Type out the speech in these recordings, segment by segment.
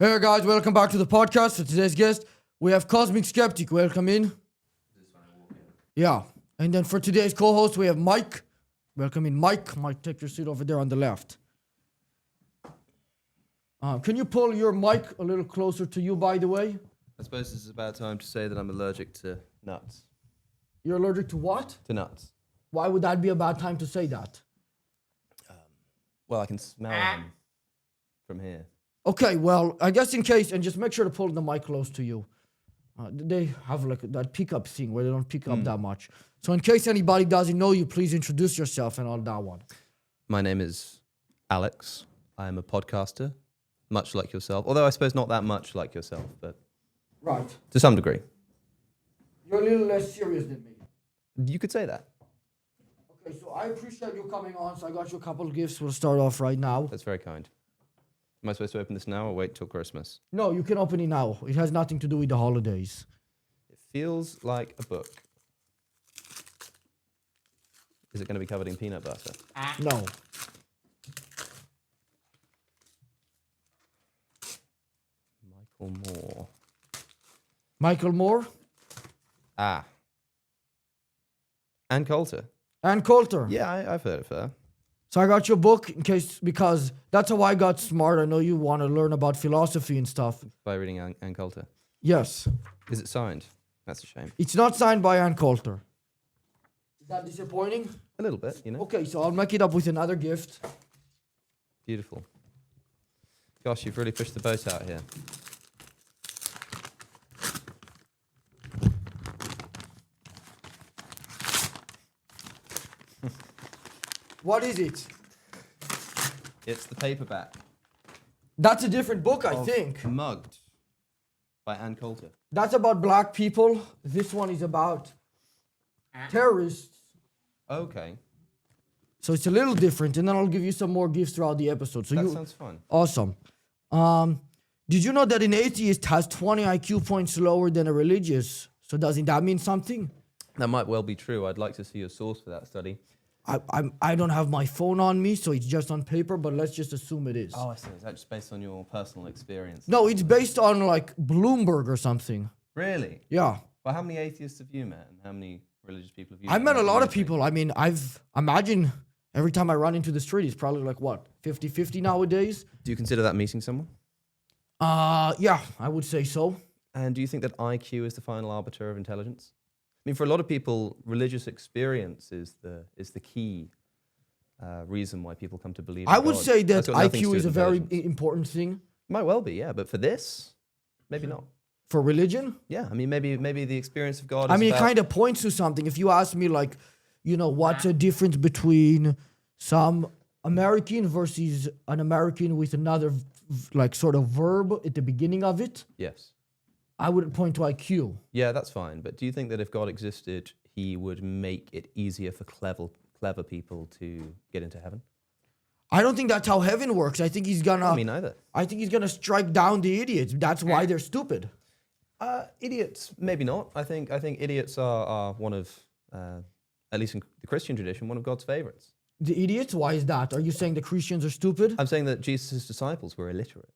Hey guys, welcome back to the podcast. For today's guest, we have Cosmic Skeptic. Welcome in. Yeah. And then for today's co-host, we have Mike. Welcome in, Mike. Mike, take your seat over there on the left. Can you pull your mic a little closer to you, by the way? I suppose this is about time to say that I'm allergic to nuts. You're allergic to what? To nuts. Why would that be a bad time to say that? Well, I can smell them from here. Okay, well, I guess in case, and just make sure to pull the mic close to you. They have like that pickup thing where they don't pick up that much. So in case anybody doesn't know you, please introduce yourself and all that one. My name is Alex. I am a podcaster, much like yourself. Although I suppose not that much like yourself, but Right. to some degree. You're a little less serious than me. You could say that. Okay, so I appreciate you coming on. So I got you a couple of gifts. We'll start off right now. That's very kind. Am I supposed to open this now or wait till Christmas? No, you can open it now. It has nothing to do with the holidays. It feels like a book. Is it going to be covered in peanut butter? No. Michael Moore. Michael Moore Ah. Ann Coulter. and Coulter. Yeah, I've heard of her. So I got your book in case, because that's how I got smart. I know you want to learn about philosophy and stuff. By reading Ann Coulter. Yes. Is it signed? That's a shame. It's not signed by Ann Coulter. Is that disappointing? A little bit, you know. Okay, so I'll make it up with another gift. Beautiful. Gosh, you've really pushed the boat out here. What is it? It's the paperback. That's a different book, I of think. Mugged by Ann Coulter. That's about black people. This one is about terrorists. Okay. So it's a little different, and then I'll give you some more gifts throughout the episode. So That sounds fun. Awesome. Did you know that an atheist has 20 IQ points lower than a religious? So doesn't that mean something? That might well be true. I'd like to see a source for that study. I don't have my phone on me, so it's just on paper, but let's just assume it is. Oh, I see. Is that just based on your personal experience? No, it's based on like Bloomberg or something. Really? Yeah. Well, how many atheists have you met, and how many religious people have you I met a lot of recently? people. I mean, imagine every time I run into the street, it's probably like what, 50-50 nowadays? Do you consider that meeting someone? Yeah, I would say so. And do you think that IQ is the final arbiter of intelligence? I mean, for a lot of people, religious experience is the key reason why people come to believe in I would God. say that That's got nothing to IQ do is a with very intelligence. important thing Might well be, yeah. But for this, maybe not. for religion. Yeah, I mean, maybe the experience of God is I mean, it about- kind of points to something. If you ask me, like, you know, what's the difference between some American versus an American with another, like, sort of verb at the beginning of it, Yes. I would point to IQ. Yeah, that's fine. But do you think that if God existed, he would make it easier for clever people to get into heaven? I don't think that's how heaven works. I think he's gonna. Me neither. I think he's gonna strike down the idiots. That's why they're stupid. Idiots, maybe not. I think idiots are one of, at least in the Christian tradition, one of God's favorites. The idiots? Why is that? Are you saying the Christians are stupid? I'm saying that Jesus' disciples were illiterate,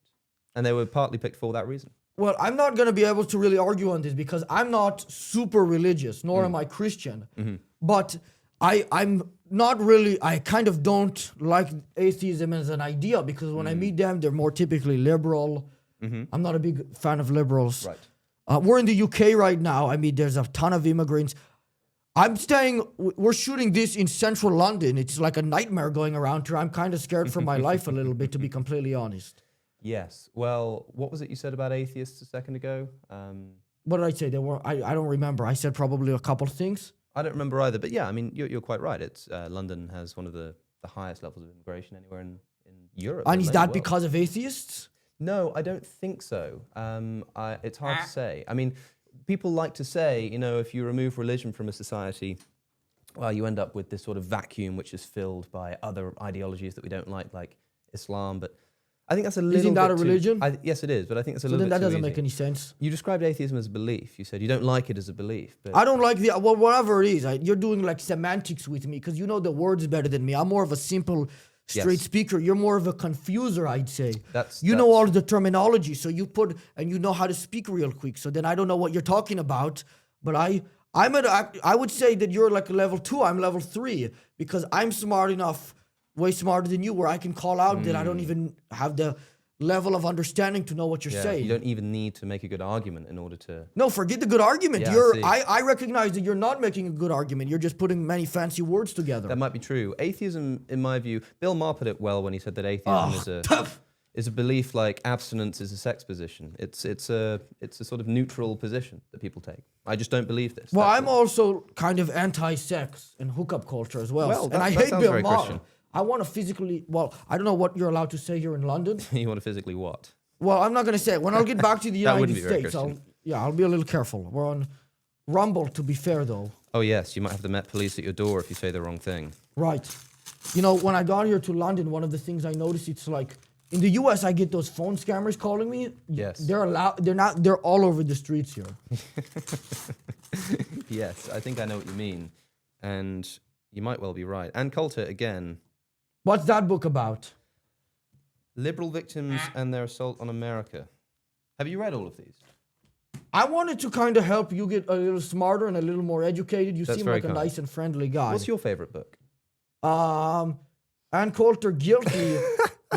and they were partly picked for that reason. Well, I'm not going to be able to really argue on this because I'm not super religious, nor am I Christian. But I'm not really, I kind of don't like atheism as an idea because when I meet them, they're more typically liberal. I'm not a big fan of liberals. Right. We're in the UK right now. I mean, there's a ton of immigrants. We're shooting this in central London. It's like a nightmare going around here. I'm kind of scared for my life a little bit, to be completely honest. Yes. Well, what was it you said about atheists a second ago? What did I say? I don't remember. I said probably a couple of things. I don't remember either. But yeah, I mean, you're quite right. It's London has one of the highest levels of immigration anywhere in Europe. And let is alone that the world. because of atheists? No, I don't think so. It's hard to say. I mean, people like to say, you know, if you remove religion from a society, well, you end up with this sort of vacuum which is filled by other ideologies that we don't like Islam. But I think that's a little Isn't that bit a too- religion? Yes, it is, but I think it's a So little then bit that too doesn't make easy. any sense. You described atheism as a belief. You said you don't like it as a belief. But I don't like whatever it is. You're doing like semantics with me because you know the words better than me. I'm more of a simple straight Yes. speaker. You're more of a confuser, I'd say. You know That's- all the terminology, so you put and you know how to speak real quick. So then I don't know what you're talking about, but I would say that you're like a level 2. I'm level 3 because I'm smart enough, way smarter than you, where I can call out that I don't even have the level of understanding to know what you're Yeah, saying. you don't even need to make a good argument in order to. No, forget the good argument. Yeah, I see. I recognize that you're not making a good argument. You're just putting many fancy words together. That might be true. Atheism, in my view, Bill Maher put it well when he said that atheism Oh, tough. is a belief like abstinence is a sex position. It's a sort of neutral position that people take. I just don't believe this. Well, That's I'm all. also kind of anti-sex and hookup culture as well. Well, and that- I that hate sounds Bill very Maher. Christian. I want to physically, well, I don't know what you're allowed to say here in London. You want to physically what? Well, I'm not going to say it. When I'll get back to the That United wouldn't be very States, Christian. I'll be a little careful. We're on Rumble, to be fair, though. Oh yes, you might have the Met Police at your door if you say the wrong thing. Right. You know, when I got here to London, one of the things I noticed, it's like, in the US, I get those phone scammers calling me. Yes. They're all over the streets here. Yes, I think I know what you mean, and you might well be right. And Coulter again. What's that book about? Liberal victims and their assault on America. Have you read all of these? I wanted to kind of help you get a little smarter and a little more educated. You That's seem very like a kind. nice and friendly guy. What's your favorite book? Ann Coulter, Guilty,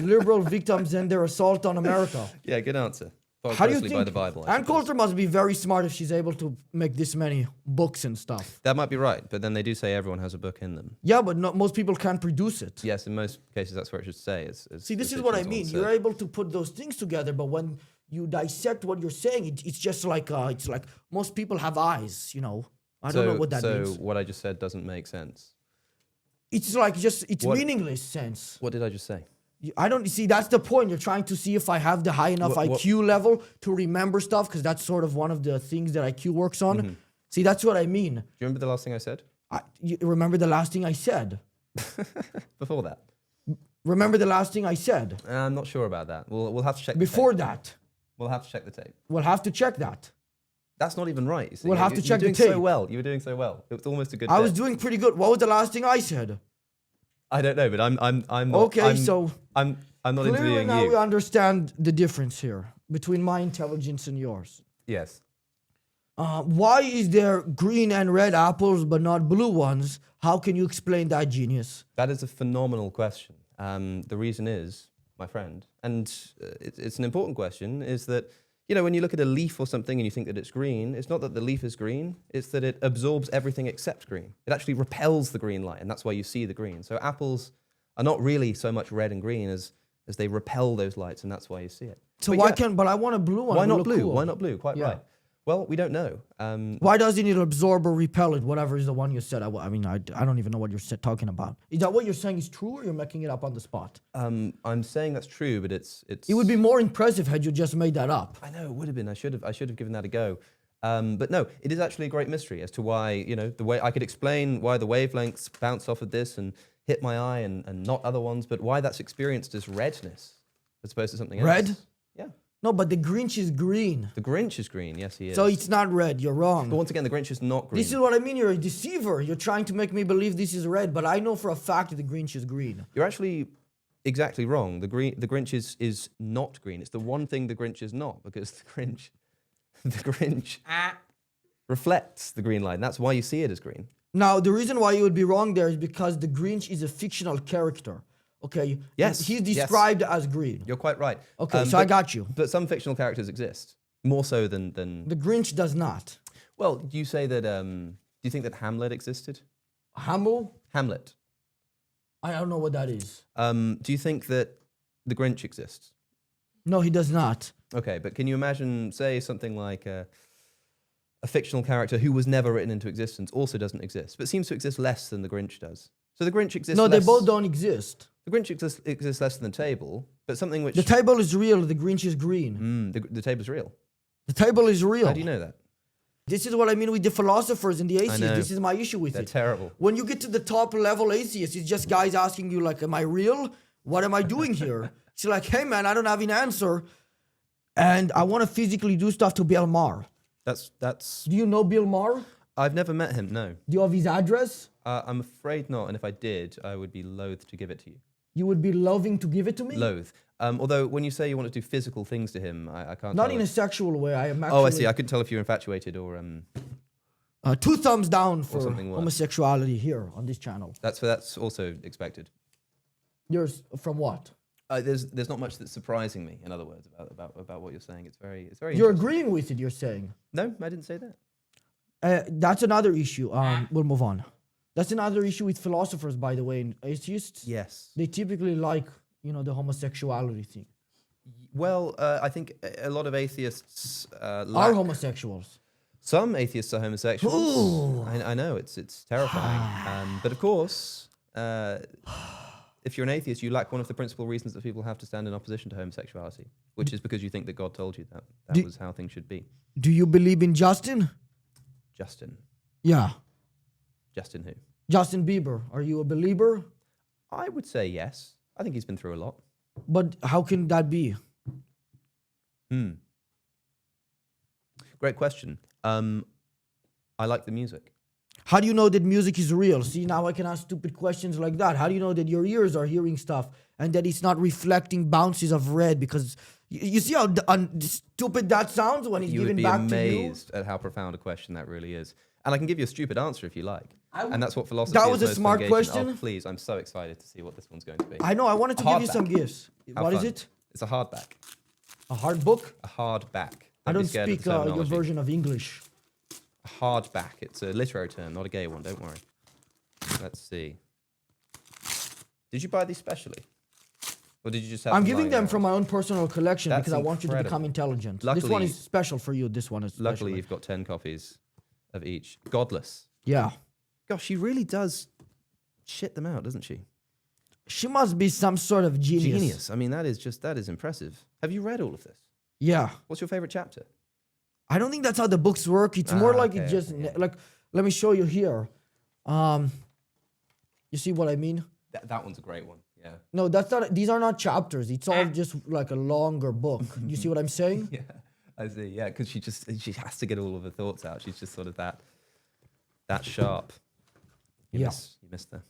Liberal Victims and Their Assault on America. Yeah, good answer. Followed How do you closely think by the Bible. I Ann suppose. Coulter must be very smart if she's able to make this many books and stuff. That might be right, but then they do say everyone has a book in them. Yeah, but most people can't produce it. Yes, in most cases that's what it should say. See, this is what I mean. You're able to put those things together, but when you dissect what you're saying, it's just like it's like most people have eyes. You know, I don't know what that means. So what I just said doesn't make sense. It's like it's What- meaningless sense. What did I just say? I don't see. That's the point. You're trying to see if I have the high enough What- IQ level to remember stuff, because that's sort of one of the things that IQ works on. Mm-hmm. See, that's what I mean. Do you remember the last thing I said? You remember the last thing I said? Before that? Remember the last thing I said? I'm not sure about that. We'll have to check. Before the tape. that, We'll have to check the tape. we'll have to check that. That's not even right. You see. We'll have to check the You were doing so tape. well. You were doing so well. It was almost a good. I was bit. doing pretty good. What was the last thing I said? I don't know, but I'm not. Okay, so I'm not clearly interviewing now you. we understand the difference here between my intelligence and yours. Yes. Why is there green and red apples but not blue ones? How can you explain that, genius? That is a phenomenal question. The reason is, my friend, and it's an important question, is that, you know, when you look at a leaf or something and you think that it's green, it's not that the leaf is green, it's that it absorbs everything except green. It actually repels the green light, and that's why you see the green. So apples are not really so much red and green as they repel those lights, and that's why you see it. So But but I want a blue one. why It not would look blue? cool. Why not blue? Quite Yeah. right. Well, we don't know. Why doesn't it absorb or repel it? Whatever is the one you said. I mean, I don't even know what you're talking about. Is that what you're saying is true, or you're making it up on the spot? I'm saying that's true, but it's. It would be more impressive had you just made that up. I know it would have been. I should have given that a go. But no, it is actually a great mystery as to why, you know, the way I could explain why the wavelengths bounce off of this and hit my eye and not other ones, but why that's experienced as redness as opposed to something else. Red? Yeah. No, but the Grinch is green. The Grinch is green. Yes, he is. So it's not red. You're wrong. But once again, the Grinch is not green. This is what I mean. You're a deceiver. You're trying to make me believe this is red, but I know for a fact that the Grinch is green. You're actually exactly wrong. The Grinch is not green. It's the one thing the Grinch is not, because the Grinch reflects the green light. And that's why you see it as green. Now, the reason why you would be wrong there is because the Grinch is a fictional character. Okay? Yes, He's yes. described as green. You're quite right. Okay, so I got you. But some fictional characters exist more so than. The Grinch does not. Well, do you say that? Do you think that Hamlet existed? Hamlet? Hamlet. I don't know what that is. Do you think that the Grinch exists? No, he does not. Okay, but can you imagine, say, something like a fictional character who was never written into existence also doesn't exist, but seems to exist less than the Grinch does? So the Grinch exists. No, less, they both don't exist. The Grinch exists less than the table, but something which The table is real. The Grinch is green. the table's real. The table is real. How do you know that? This is what I mean with the philosophers and the atheists. know. This is my issue with They're it. terrible. When you get to the top level atheists, it's just guys asking you like, am I real? What am I doing here? It's like, hey man, I don't have an answer. And I want to physically do stuff to Bill Maher. That's. Do you know Bill Maher? I've never met him. No, Do you have his address? I'm afraid not. And if I did, I would be loath to give it to you. You would be loving to give it to me? Loathe. Although when you say you want to do physical things to him, I can't Not tell in a if- sexual way. I am actually... Oh, I see. I couldn't tell if you're infatuated or... 2 thumbs down for something worse. homosexuality here on this channel. That's also expected. Yours from what? There's not much that's surprising me, in other words, about what you're saying. It's very You're interesting. agreeing with it, you're saying. No, I didn't say that. That's another issue. We'll move on. That's another issue with philosophers, by the way, and atheists. Yes. They typically like, the homosexuality thing. Well, I think a lot of atheists Are homosexuals. Some atheists are homosexuals. Ooh. I know it's terrifying. But of course, if you're an atheist, you lack one of the principal reasons that people have to stand in opposition to homosexuality, which is because you think that God told you that was how things should be. Do you believe in Justin? Justin. Yeah. Justin who? Justin Bieber. Are you a believer? I would say yes. I think he's been through a lot. But how can that be? Great question. I like the music. How do you know that music is real? See, now I can ask stupid questions like that. How do you know that your ears are hearing stuff and that it's not reflecting bounces of red? Because you see how stupid that sounds when it's You would given be back to you? amazed at how profound a question that really is. And I can give you a stupid answer if you like. And that's what philosophy That is was a most smart engaging. question. Oh, please, I'm so excited to see what this one's going to be. I know, I wanted to give you some Hardback. gifts. How What is fun. it? It's a hardback. A hard book? A hardback. I be don't scared of speak the your terminology. version of English. A hardback. It's a literary term, not a gay one. Don't worry. Let's see. Did you buy these specially? Or did you just have I'm them giving lying them around? from my own personal collection That's because I want you to become incredible. intelligent. This Luckily- one is special for you. This one is special. Luckily, you've got 10 copies of each. Godless. Yeah. Gosh, she really does shit them out, doesn't she? She must be some sort of genius. I mean, that is impressive. Have you read all of this? Yeah. What's your favorite chapter? I don't think that's how the books work. It's more like it okay, just like, let me show you here. You see what I mean? That one's a great one. Yeah. No, that's not. These are not chapters. It's all just like a longer book. You see what I'm saying? Yeah, I see. Yeah, because she has to get all of her thoughts out. She's just sort of that sharp. You missed there.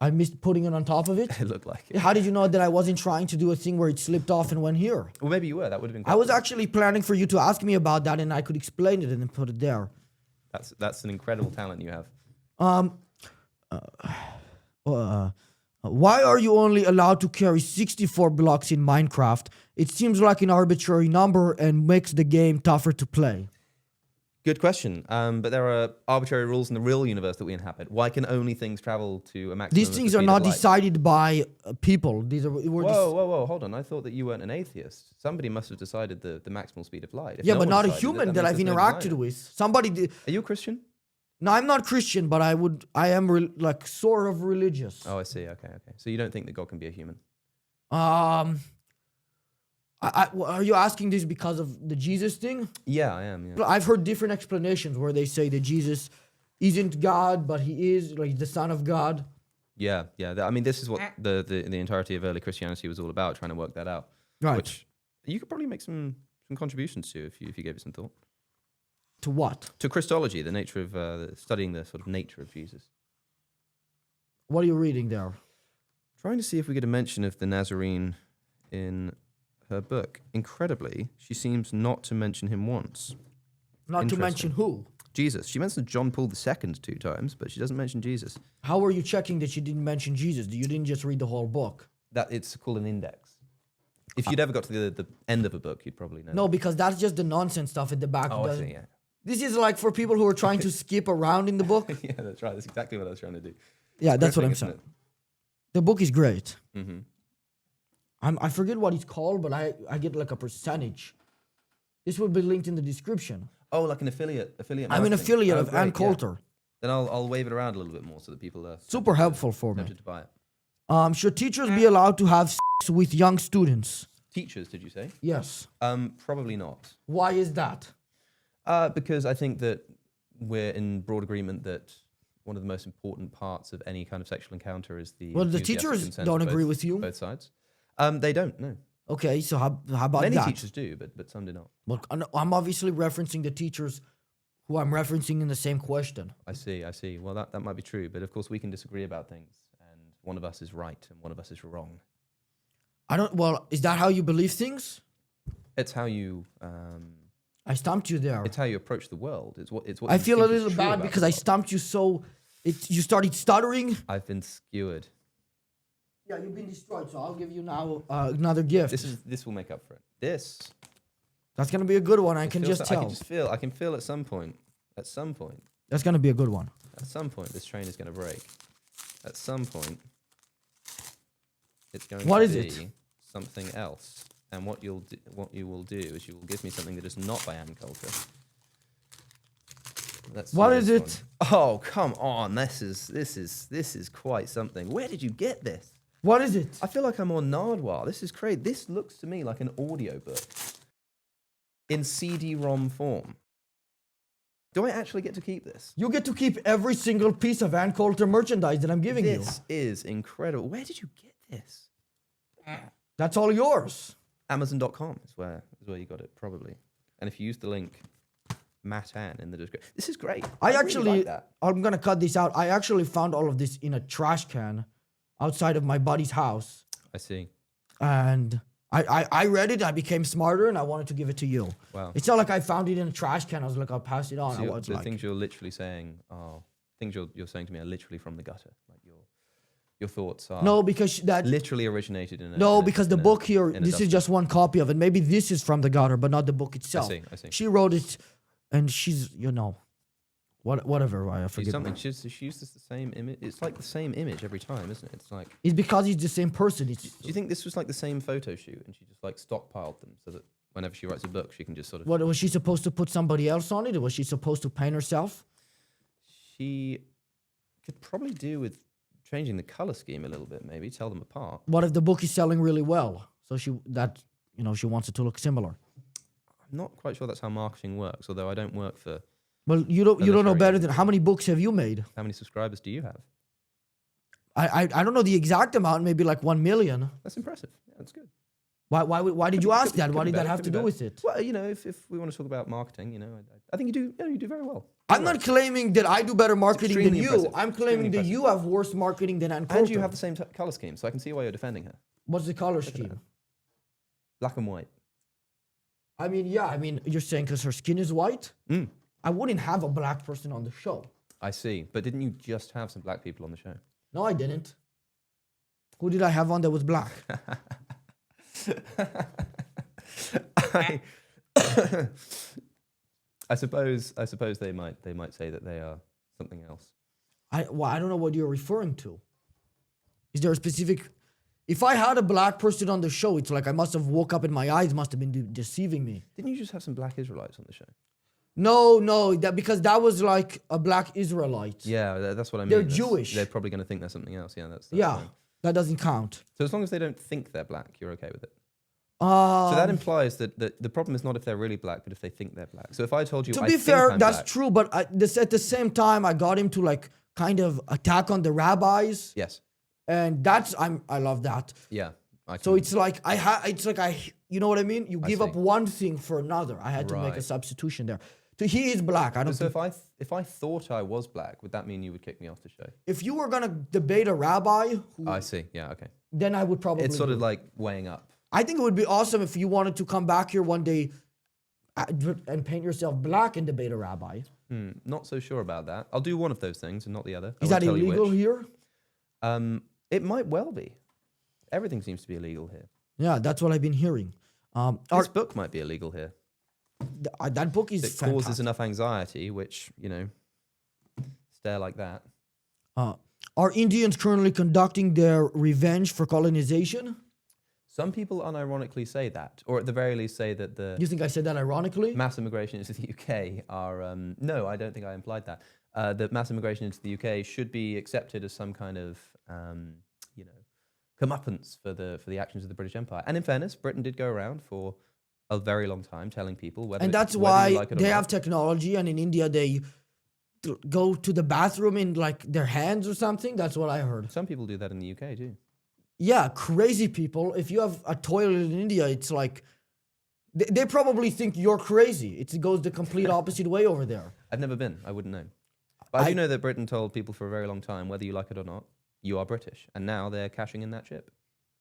I missed putting it on top of it. It looked like it. How did you know that I wasn't trying to do a thing where it slipped off and went here? Well, maybe you were. That would have been. I was actually planning for you to ask me about that, and I could explain it and then put it there. That's an incredible talent you have. Why are you only allowed to carry 64 blocks in Minecraft? It seems like an arbitrary number and makes the game tougher to play. Good question. But there are arbitrary rules in the real universe that we inhabit. Why can only things travel to a maximum? These of the things are speed not of light? decided by people. These are Whoa! Hold on. I thought that you weren't an atheist. Somebody must have decided the maximal speed of light. If yeah, no but one not a decided it, human that that I've means there's no interacted designer. with. Somebody did. Are you a Christian? No, I'm not Christian, but I am like sort of religious. Oh, I see. Okay. So you don't think that God can be a human? Are you asking this because of the Jesus thing? Yeah, I am. Yeah. I've heard different explanations where they say that Jesus isn't God, but he is like the Son of God. Yeah. I mean, this is what the entirety of early Christianity was all about, trying to work that out. Right. Which you could probably make some contributions to if you gave it some thought. To what? To Christology, the nature of studying the sort of nature of Jesus. What are you reading there? Trying to see if we get a mention of the Nazarene in her book. Incredibly, she seems not to mention him once. Not to mention Interesting. who? Jesus. She mentions John Paul II 2 times, but she doesn't mention Jesus. How are you checking that she didn't mention Jesus? You didn't just read the whole book. That it's called an index. If you'd ever got to the end of a book, you'd probably know. No, because that's just the nonsense stuff at the back. Oh, I Doesn't- see. Yeah. This is like for people who are trying to skip around in the book. Yeah, that's right. That's exactly what I was trying to do. Yeah, that's what I'm Gripping, saying. The book is great. Mm-hmm. I forget what it's called, but I get like a percentage. This will be linked in the description. Oh, like an affiliate. I'm an marketing. affiliate Oh, of great, Ann yeah. Coulter. Then I'll wave it around a little bit more so that people are Super helpful for me. tempted to buy it. Should teachers be allowed to have sex with young students? Teachers, did you say? Yes. Probably not. Why is that? Because I think that we're in broad agreement that one of the most important parts of any kind of sexual encounter is the Well, the enthusiastic teachers consent don't of agree both- with you. Both sides. They don't, no. Okay, so how about Many that? teachers do, but some do not. Well, I'm obviously referencing the teachers who I'm referencing in the same question. I see. Well, that might be true, but of course we can disagree about things. And one of us is right and one of us is wrong. Well, is that how you believe things? It's how you. I stumped you there. It's how you approach the world. It's what. I you feel a think is little true bad about because the I world. stumped you so. You started stuttering. I've been skewered. Yeah, you've been destroyed. So I'll give you now another gift. This will make up for it. This. That's gonna be a good one. I it can feels just like- tell. I can feel at some point. That's gonna be a good one. At some point, this train is going to break. At some point, it's going What to is be it? something else. And what you will do is you will give me something that is not by Ann Coulter. Let's see What is this it? one. Oh, come on! This is quite something. Where did you get this? What is it? I feel like I'm on Nardwar. This is crazy. This looks to me like an audiobook in CD-ROM form. Do I actually get to keep this? You get to keep every single piece of Ann Coulter merchandise that I'm giving you. This is incredible. Where did you get this? That's all yours. Amazon.com is where you got it, probably. And if you use the link Matan in the description. This is great. I really actually, like that. I'm gonna cut this out. I actually found all of this in a trash can outside of my buddy's house. I see. And I read it, I became smarter, and I wanted to give it to you. Wow. It's not like I found it in a trash can. I was like, I'll pass it on. So I was the like, things you're literally saying are things you're saying to me are literally from the gutter. Like your thoughts are no, because that literally originated in a no, in a- because the in a- book here, in a this is dustbin. just one copy of it. Maybe this is from the gutter, but not the book itself. I see. She wrote it, and she's whatever. I She's forget. something. She uses the same image. It's like the same image every time, isn't it? It's like. It's because he's the same person. It's Do you think this was like the same photo shoot, and she just like stockpiled them so that whenever she writes a book, she can just sort of. what was she supposed to put somebody else on it, or was she supposed to paint herself? She could probably do with changing the color scheme a little bit, maybe tell them apart. What if the book is selling really well? So she wants it to look similar. I'm not quite sure that's how marketing works, although I don't work for. Well, you don't know literary better than how many books have you made? How many subscribers do you have? I don't know the exact amount, maybe like 1 million. That's impressive. Yeah, that's good. Why did you ask that? What Could be did that better, have could to be do better. with it? Well, if we want to talk about marketing, I think you do very well. I'm not claiming that I do better marketing than extremely you. impressive. I'm claiming Extremely that you have worse marketing than Ann Coulter. And you have the same color scheme, so I can see why you're defending her. What's the color scheme? Black and white. I mean, you're saying because her skin is white? Mm. I wouldn't have a black person on the show. I see. But didn't you just have some black people on the show? No, I didn't. Who did I have on that was black? I suppose they might say that they are something else. I don't know what you're referring to. Is there a specific... If I had a black person on the show, it's like I must have woke up and my eyes must have been deceiving me. Didn't you just have some black Israelites on the show? No, because that was like a black Israelite. Yeah, that's what I mean. They're Jewish. They're probably going to think they're something else. Yeah, that's Yeah, fine. that doesn't count. So as long as they don't think they're black, you're okay with it. So So that implies that the problem is not if they're really black, but if they think they're black. So if I told you, to I be think fair, I'm that's black, true. But at the same time, I got him to like kind of attack on the rabbis, yes, and I love that. yeah. So it's like you know what I mean? You give up see. one thing for another. I had to make a Right. substitution there. So he is black. I don't. So think, if I thought I was black, would that mean you would kick me off the show? if you were gonna debate a rabbi, I see. Yeah. Okay. then I would probably. It's sort do of it. like weighing up. I think it would be awesome if you wanted to come back here one day and paint yourself black and debate a rabbi. Not so sure about that. I'll do one of those things and not the other. I Is won't that tell you illegal which. here? It might well be. Everything seems to be illegal here. Yeah, that's what I've been hearing. This book might be illegal here. That book is It fantastic. causes enough anxiety, which, stare like that. Are Indians currently conducting their revenge for colonization? Some people unironically say that, or at the very least say that the You think I said that ironically? mass immigration into the UK are... no, I don't think I implied that. That mass immigration into the UK should be accepted as some kind of, comeuppance for the actions of the British Empire. And in fairness, Britain did go around for a very long time telling people whether And that's whether you why like it or they not. have technology, and in India they go to the bathroom in like their hands or something. That's what I heard. Some people do that in the UK too. Yeah, crazy people. If you have a toilet in India, it's like they probably think you're crazy. It goes the complete opposite way over there. I've never been. I wouldn't know. But I do know that Britain told people for a very long time, whether you like it or not, you are British. And now they're cashing in that chip.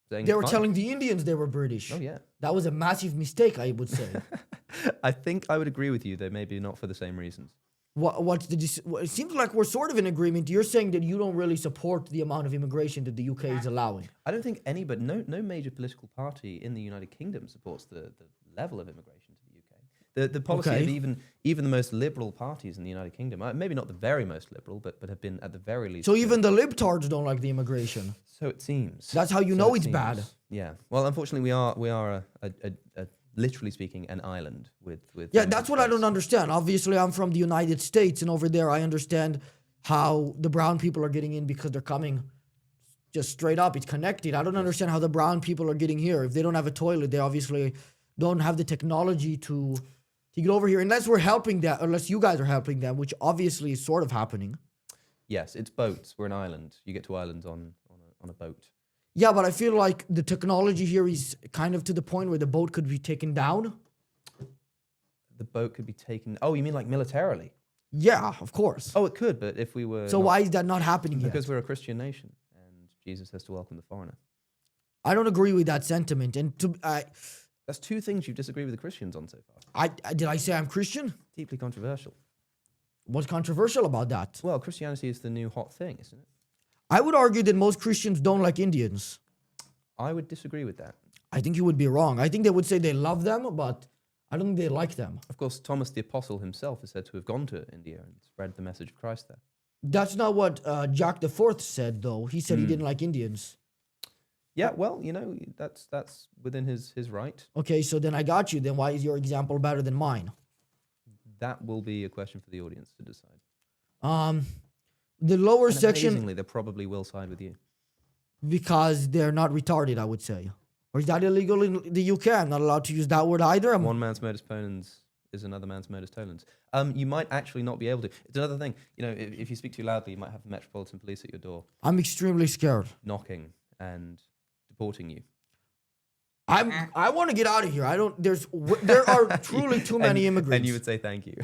They were telling the Indians they were British. Oh, yeah. That was a massive mistake, I would say. I think I would agree with you, though maybe not for the same reasons. It seems like we're sort of in agreement. You're saying that you don't really support the amount of immigration that the UK is allowing. I don't think no major political party in the United Kingdom supports the level of immigration to the UK. The policy of even the most liberal parties in the United Kingdom, maybe not the very most liberal, but have been at the very least. So even the libtards don't like the immigration. So it seems. That's how you know it's bad. Yeah. Well, unfortunately, we are a literally speaking, an island with. Yeah, that's what I don't understand. Obviously, I'm from the United States, and over there, I understand how the brown people are getting in because they're coming just straight up. It's connected. I don't understand how the brown people are getting here. If they don't have a toilet, they obviously don't have the technology to get over here, unless we're helping them, unless you guys are helping them, which obviously is sort of happening. Yes, it's boats. We're an island. You get to islands on a boat. Yeah, but I feel like the technology here is kind of to the point where the boat could be taken down. The boat could be taken... Oh, you mean like militarily? Yeah, of course. Oh, it could, but if we were... So why is that not happening yet? Because we're a Christian nation, and Jesus has to welcome the foreigner. I don't agree with that sentiment. And that's two things you've disagreed with the Christians on so far. Did I say I'm Christian? Deeply controversial. What's controversial about that? Well, Christianity is the new hot thing, isn't it? I would argue that most Christians don't like Indians. I would disagree with that. I think you would be wrong. I think they would say they love them, but I don't think they like them. Of course, Thomas the Apostle himself is said to have gone to India and spread the message of Christ there. That's not what Jack IV said, though. He said he didn't like Indians. Yeah, well, that's within his right. Okay, so then I got you. Then why is your example better than mine? That will be a question for the audience to decide. The lower and section... Amazingly, they probably will side with you. Because they're not retarded, I would say. Or is that illegal in the UK? I'm not allowed to use that word either. One man's modus ponens is another man's modus tollens. You might actually not be able to. It's another thing. If you speak too loudly, you might have the Metropolitan Police at your door. I'm extremely scared. Knocking and deporting you. I want to get out of here. There are truly too many immigrants. And you would say thank you.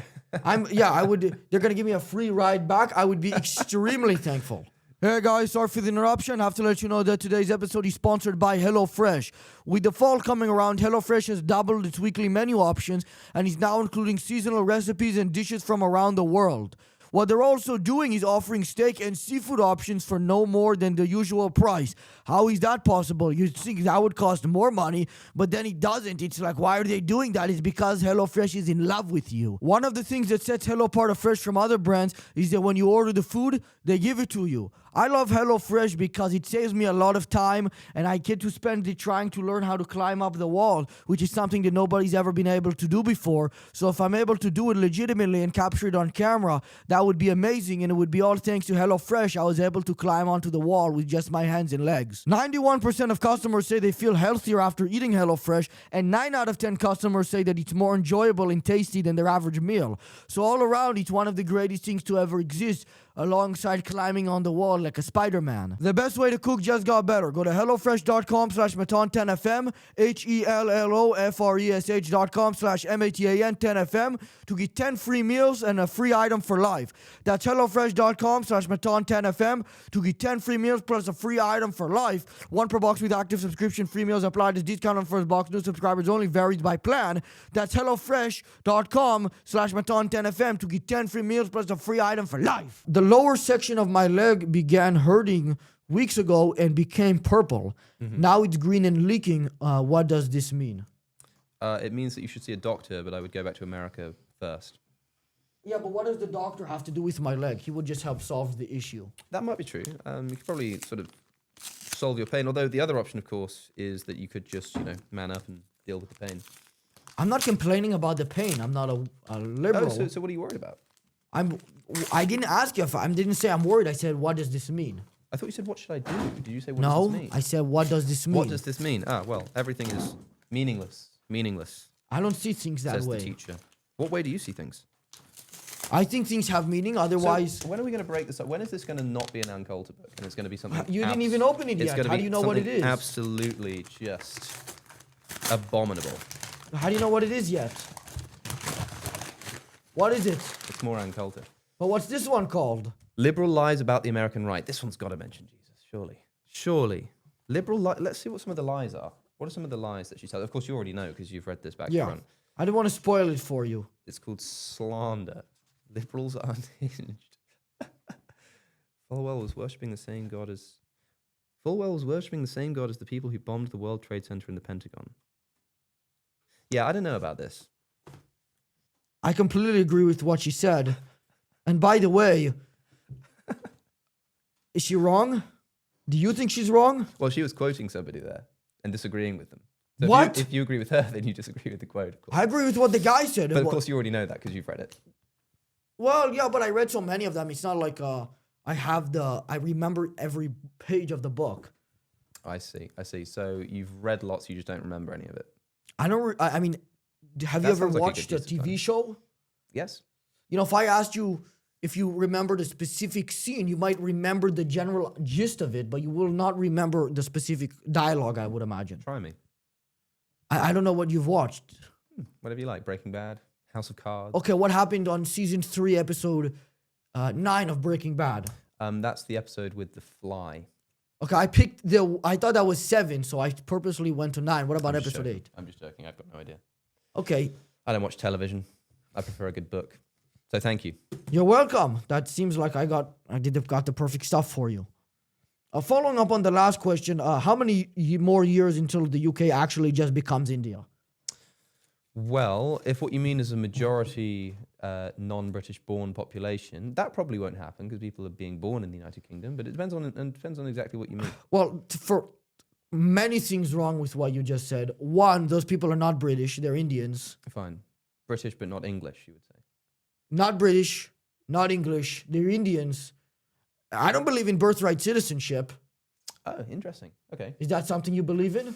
I would. They're going to give me a free ride back. I would be extremely thankful. Hey guys, sorry for the interruption. I have to let you know that today's episode is sponsored by HelloFresh. With the fall coming around, HelloFresh has doubled its weekly menu options and is now including seasonal recipes and dishes from around the world. What they're also doing is offering steak and seafood options for no more than the usual price. How is that possible? You'd think that would cost more money, but then it doesn't. It's like, why are they doing that? It's because HelloFresh is in love with you. One of the things that sets Hello apart of Fresh from other brands is that when you order the food, they give it to you. I love HelloFresh because it saves me a lot of time and I get to spend it trying to learn how to climb up the wall, which is something that nobody's ever been able to do before. So if I'm able to do it legitimately and capture it on camera, that would be amazing, and it would be all thanks to HelloFresh. I was able to climb onto the wall with just my hands and legs. 91% of customers say they feel healthier after eating HelloFresh, and 9 out of 10 customers say that it's more enjoyable and tasty than their average meal. So all around, it's one of the greatest things to ever exist, alongside climbing on the wall like a Spider-Man. The best way to cook just got better. Go to hellofresh.com/Matan10fm, HelloFresh.com/MATAN10fm to get 10 free meals and a free item for life. That's hellofresh.com/Matan10fm to get 10 free meals plus a free item for life. 1 per box with active subscription. Free meals applied as discount on first box. New subscribers only, varies by plan. That's hellofresh.com/Matan10fm to get 10 free meals plus a free item for life. The lower section of my leg began hurting weeks ago and became purple. Now it's green and leaking. What does this mean? It means that you should see a doctor, but I would go back to America first. Yeah, but what does the doctor have to do with my leg? He would just help solve the issue. That might be true. You could probably sort of solve your pain. Although the other option, of course, is that you could just, man up and deal with the pain. I'm not complaining about the pain. I'm not a liberal. Oh, so what are you worried about? I didn't ask you if I didn't say I'm worried. I said, what does this mean? I thought you said, what should I do? Did you say, what does this mean? I said, what does this mean? What does this mean? Well, everything is meaningless. Meaningless. I don't see things that way. Says the teacher. What way do you see things? I think things have meaning, otherwise... So when are we going to break this up? When is this going to not be an Ann Coulter book? And it's going to be something... You didn't even open it yet. How do you know what it is? Absolutely just abominable. How do you know what it is yet? What is it? It's more Ann Coulter. But what's this one called? Liberal lies about the American right. This one's got to mention Jesus, Surely. Let's see what some of the lies are. What are some of the lies that she tells? Of course, you already know because you've read this back to front. I don't want to spoil it for you. It's called slander. Liberals are unhinged. Falwell was worshipping the same God as the people who bombed the World Trade Center in the Pentagon. Yeah, I don't know about this. I completely agree with what she said. And by the way, is she wrong? Do you think she's wrong? Well, she was quoting somebody there and disagreeing with them. So What? If you agree with her, then you disagree with the quote, of course. I agree with what the guy said. But of course, you already know that because you've read it. Well, yeah, but I read so many of them. It's not like I remember every page of the book. I see. So you've read lots, you just don't remember any of it. I mean, have you ever watched a TV show? Yes. You know, if I asked you if you remember the specific scene, you might remember the general gist of it, but you will not remember the specific dialogue, I would imagine. Try me. I don't know what you've watched. Whatever you like. Breaking Bad, House of Cards. Okay, what happened on season 3, episode 9 of Breaking Bad? That's the episode with the fly. Okay, I thought that was 7, so I purposely went to 9. What about episode 8? I'm just joking. I've got no idea. Okay. I don't watch television. I prefer a good book. So thank you. You're welcome. That seems like I got the perfect stuff for you. Following up on the last question, how many more years until the UK actually just becomes India? Well, if what you mean is a majority non-British born population, that probably won't happen because people are being born in the United Kingdom. But it depends on exactly what you mean. Well, for many things wrong with what you just said. One, those people are not British; they're Indians. Fine, British but not English, you would say. Not British, not English. They're Indians. I don't believe in birthright citizenship. Oh, interesting. Okay. Is that something you believe in?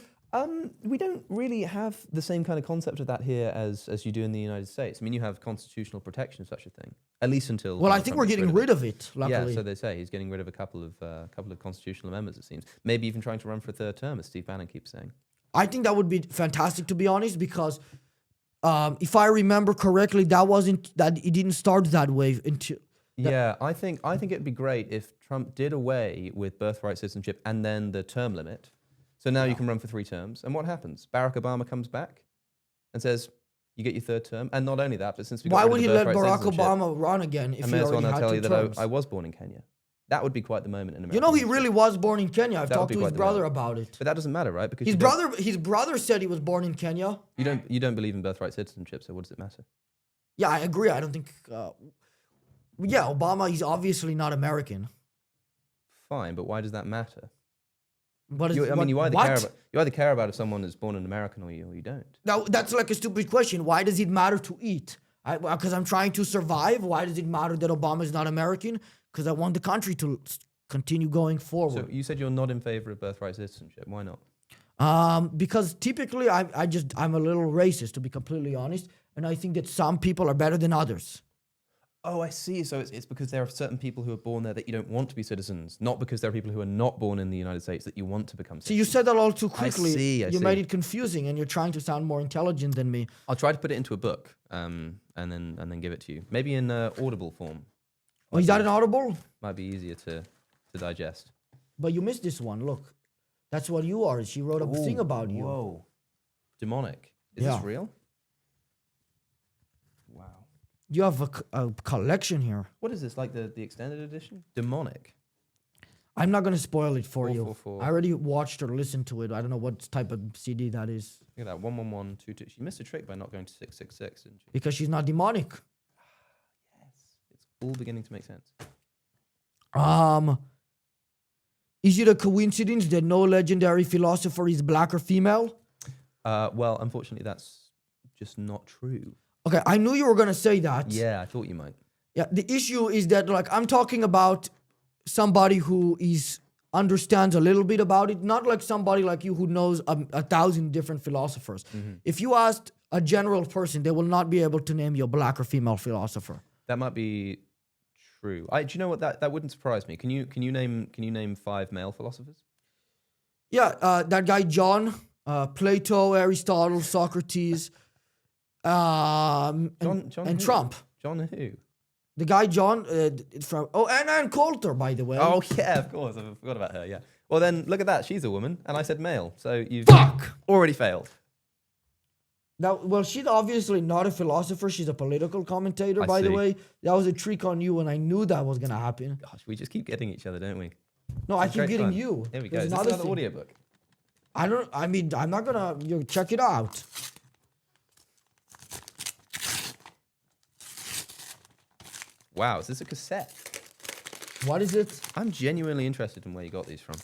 We don't really have the same kind of concept of that here as you do in the United States. I mean, you have constitutional protection of such a thing, at least until. Well, I think we're getting rid of it. Luckily. Yeah, so they say he's getting rid of a couple of constitutional amendments. It seems maybe even trying to run for a third term, as Steve Bannon keeps saying. I think that would be fantastic, to be honest, because if I remember correctly, it didn't start that way until. Yeah, I think it'd be great if Trump did away with birthright citizenship and then the term limit. So now you can run for 3 terms. And what happens? Barack Obama comes back and says, you get your 3rd term. And not only that, but since we got Why rid would of he the let birthright Barack citizenship, Obama run again if I he may as well already now had tell 2 you that terms? I was born in Kenya. That would be quite the moment in America. You know, he really was born in Kenya. I've That would talked be to his quite the brother moment. about it. But that doesn't matter, right? Because His brother said he was born in Kenya. you don't believe in birthright citizenship, so what does it matter? Yeah, I agree. I don't think. Yeah, Obama, he's obviously not American. Fine, but why does that matter? But You either care about if someone is born in American or you don't. Now, that's like a stupid question. Why does it matter to eat? Because I'm trying to survive. Why does it matter that Obama is not American? Because I want the country to continue going forward. So you said you're not in favor of birthright citizenship. Why not? Because typically I'm a little racist, to be completely honest, and I think that some people are better than others. Oh, I see. So it's because there are certain people who are born there that you don't want to be citizens, not because there are people who are not born in the United States that you want to become citizens. So you said that all too quickly. I see. Made it confusing, and you're trying to sound more intelligent than me. I'll try to put it into a book, and then give it to you. Maybe in audible form. Oh, is that an Audible? Might be easier to digest. But you missed this one. Look, that's what you are. She wrote a thing about you. Whoa. Demonic. Is this real? Wow. You have a collection here. What is this, like the extended edition? Demonic. I'm not going to spoil it for you. 444. I already watched or listened to it. I don't know what type of CD that is. Look at that, 11122. She missed a trick by not going to 666, didn't she? Because she's not demonic. Yes. It's all beginning to make sense. Is it a coincidence that no legendary philosopher is black or female? Well, unfortunately, that's just not true. Okay, I knew you were going to say that. Yeah, I thought you might. Yeah, the issue is that, like, I'm talking about somebody who understands a little bit about it, not like somebody like you who knows 1,000 different philosophers. Mm-hmm. If you asked a general person, they will not be able to name you a black or female philosopher. That might be true. Do you know what? That wouldn't surprise me. Can you name 5 male philosophers? Yeah, that guy John, Plato, Aristotle, Socrates, John and who? Trump. John who? The guy John from and Coulter, by the way. Oh yeah, of course. I forgot about her. Yeah. Well then, look at that. She's a woman, and I said male. So you've already failed. Now, well, she's obviously not a philosopher. She's a political commentator, by the way. That was a trick on you, and I knew that was gonna happen. Gosh, we just keep getting each other, don't we? No, I keep getting you. There we go. There's Is this another thing. audiobook? I mean, I'm not gonna. You check it out. Wow, is this a cassette? What is it? I'm genuinely interested in where you got these from.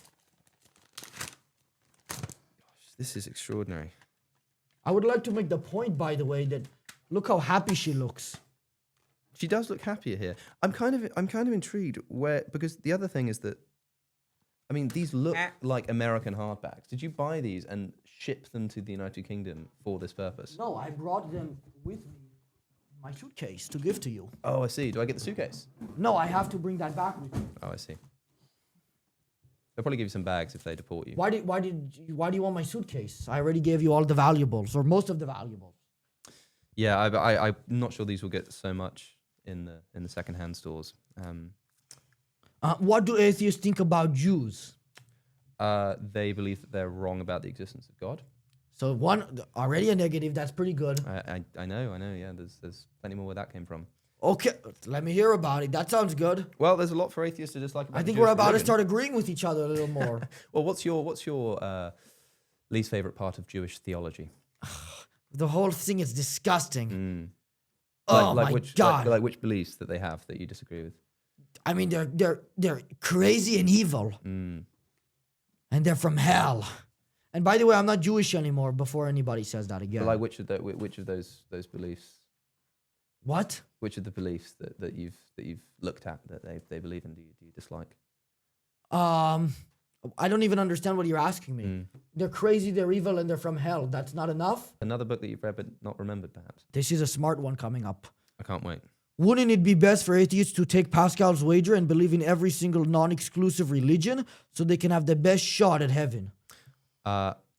Gosh, this is extraordinary. I would like to make the point, by the way, that look how happy she looks. She does look happier here. I'm kind of intrigued because the other thing is that, I mean, these look like American hardbacks. Did you buy these and ship them to the United Kingdom for this purpose? No, I brought them with me in my suitcase to give to you. Oh, I see. Do I get the suitcase? No, I have to bring that back with me. Oh, I see. They'll probably give you some bags if they deport you. Why do you want my suitcase? I already gave you all the valuables, or most of the valuables. Yeah, I'm not sure these will get so much in the secondhand stores. What do atheists think about Jews? They believe that they're wrong about the existence of God. So already a negative. That's pretty good. I know. Yeah, there's plenty more where that came from. Okay, let me hear about it. That sounds good. Well, there's a lot for atheists to dislike about I think the we're Jewish about to religion. start agreeing with each other a little more. Well, what's your least favorite part of Jewish theology? The whole thing is disgusting. Mm. Oh my God! Like which beliefs that they have that you disagree with? I mean, they're crazy and evil, and they're from hell. And by the way, I'm not Jewish anymore. Before anybody says that again. But like which of those beliefs? What? Which of the beliefs that you've looked at that they believe in do you dislike? I don't even understand what you're asking me. They're crazy, they're evil, and they're from hell. That's not enough? Another book that you've read but not remembered, perhaps. This is a smart one coming up. I can't wait. Wouldn't it be best for atheists to take Pascal's wager and believe in every single non-exclusive religion so they can have the best shot at heaven?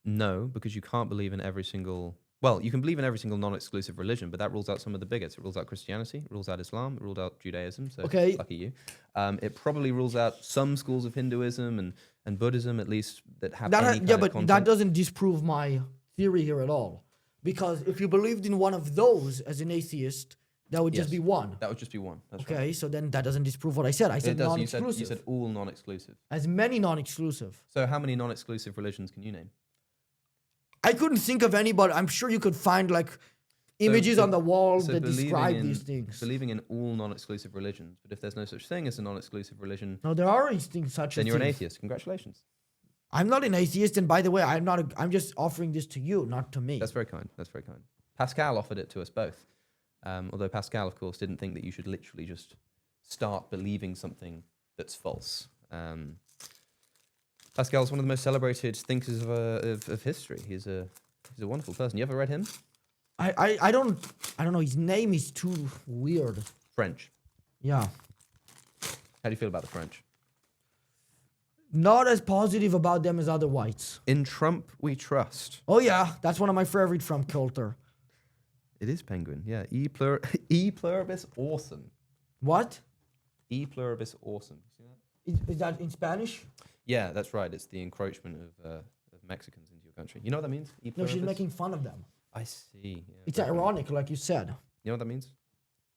No, because you can't believe in every single... Well, you can believe in every single non-exclusive religion, but that rules out some of the bigots. It rules out Christianity, it rules out Islam, it rules out Judaism, so lucky you. It probably rules out some schools of Hinduism and Buddhism, at least, that have any kind of content. That doesn't disprove my theory here at all. Because if you believed in one of those as an atheist, that would just be one. That would just be one. That's okay, right. So then that doesn't disprove what I said. I said non-exclusive. You said all non-exclusive. As many non-exclusive. So how many non-exclusive religions can you name? I couldn't think of any, but I'm sure you could find like images on the wall that describe these things. Believing in all non-exclusive religions, but if there's no such thing as a non-exclusive religion, no, there are things such. Then you're an atheist. Congratulations. I'm not an atheist, and by the way, I'm just offering this to you, not to me. That's very kind. That's very kind. Pascal offered it to us both, although Pascal, of course, didn't think that you should literally just start believing something that's false. Pascal's one of the most celebrated thinkers of history. He's a wonderful person. You ever read him? I don't know. His name is too weird. French. Yeah. How do you feel about the French? Not as positive about them as other whites. In Trump we trust. Oh yeah, that's one of my favorite from Coulter. It is Penguin, yeah. E pluribus awesome. What? E pluribus awesome. See that? Is that in Spanish? Yeah, that's right. It's the encroachment of Mexicans into your country. You know what that means? E No, pluribus? she's making fun of them. I see. Yeah, it's ironic, like you said. You know what that means?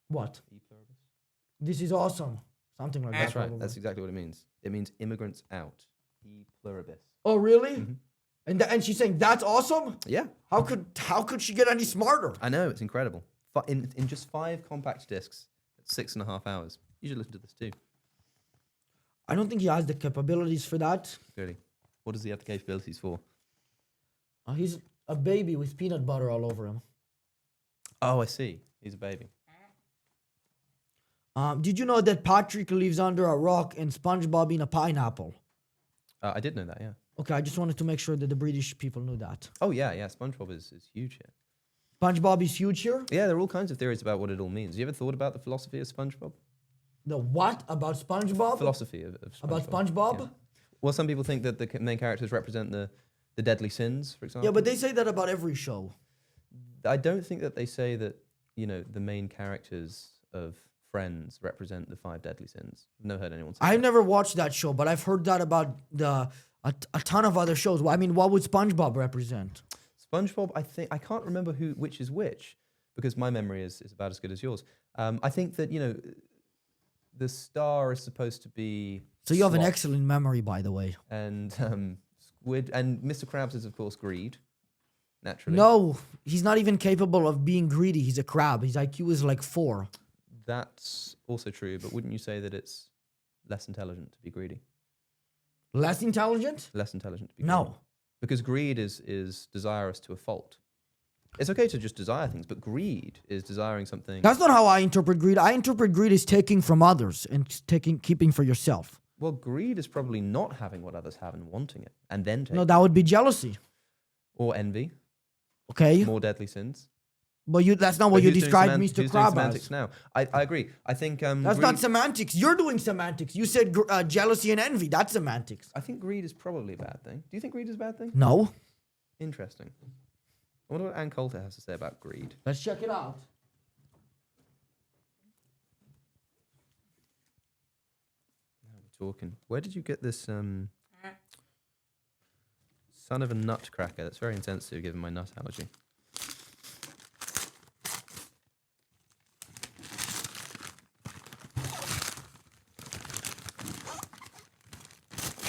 What? E pluribus. This is awesome. Something like that. That's right. Probably. That's exactly what it means. It means immigrants out. E pluribus. Oh really? Mm-hmm. And she's saying that's awesome. Yeah. How could she get any smarter? I know, it's incredible. In just 5 compact discs, at 6.5 hours. You should listen to this too. I don't think he has the capabilities for that. Really? What does he have the capabilities for? He's a baby with peanut butter all over him. Oh, I see. He's a baby. Did you know that Patrick lives under a rock and SpongeBob in a pineapple? I did know that, yeah. Okay, I just wanted to make sure that the British people knew that. Oh, yeah. SpongeBob is huge here. SpongeBob is huge here? Yeah, there are all kinds of theories about what it all means. You ever thought about the philosophy of SpongeBob? The what? About SpongeBob? Philosophy of SpongeBob. About SpongeBob? Yeah. Well, some people think that the main characters represent the deadly sins, for example. Yeah, but they say that about every show. I don't think that they say that, the main characters of friends represent the 5 deadly sins. I've never heard anyone say I've that. never watched that show, but I've heard that about a ton of other shows. I mean, what would SpongeBob represent? SpongeBob, I can't remember which is which, because my memory is about as good as yours. I think that, the star is supposed to be So you have an sloth, excellent memory, by the way. and Squid, and Mr. Krabs is, of course, greed, naturally. No, he's not even capable of being greedy. He's a crab. His IQ is like 4. That's also true, but wouldn't you say that it's less intelligent to be greedy? Less intelligent? Less intelligent to be greedy? No. Because greed is desirous to a fault. It's okay to just desire things, but greed is desiring something. That's not how I interpret greed. I interpret greed as taking from others and keeping for yourself. Well, greed is probably not having what others have and wanting it, and then taking No, that would be jealousy. or envy, Okay? more deadly sins. But that's not what But you who's doing described semant- Mr. who's doing Krabs semantics as. now? I agree. I think That's not semantics. You're doing semantics. You said jealousy and envy. That's semantics. I think greed is probably a bad thing. Do you think greed is a bad thing? No. Interesting. I wonder what Ann Coulter has to say about greed. Let's check it out. Now we're talking. Where did you get this son of a nutcracker? That's very insensitive given my nut allergy.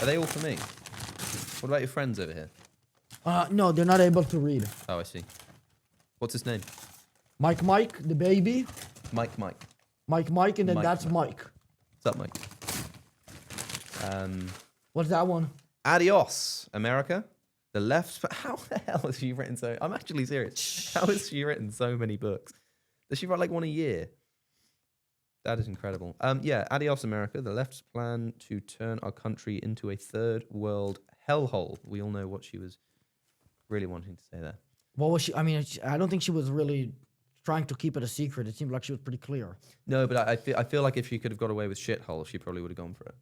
Are they all for me? What about your friends over here? No, they're not able to read. Oh, I see. What's his name? Mike, the baby. Mike. Mike, and then Mike, that's Mike. Mike. What's up, Mike? What's that one? Adios, America. The left. How the hell has she written so? I'm actually serious. How has she written so many books? Does she write like one a year? That is incredible. Yeah, Adios, America. The left's plan to turn our country into a third world hellhole. We all know what she was really wanting to say there. What was she? I mean, I don't think she was really trying to keep it a secret. It seemed like she was pretty clear. No, but I feel like if she could have got away with shithole, she probably would have gone for it.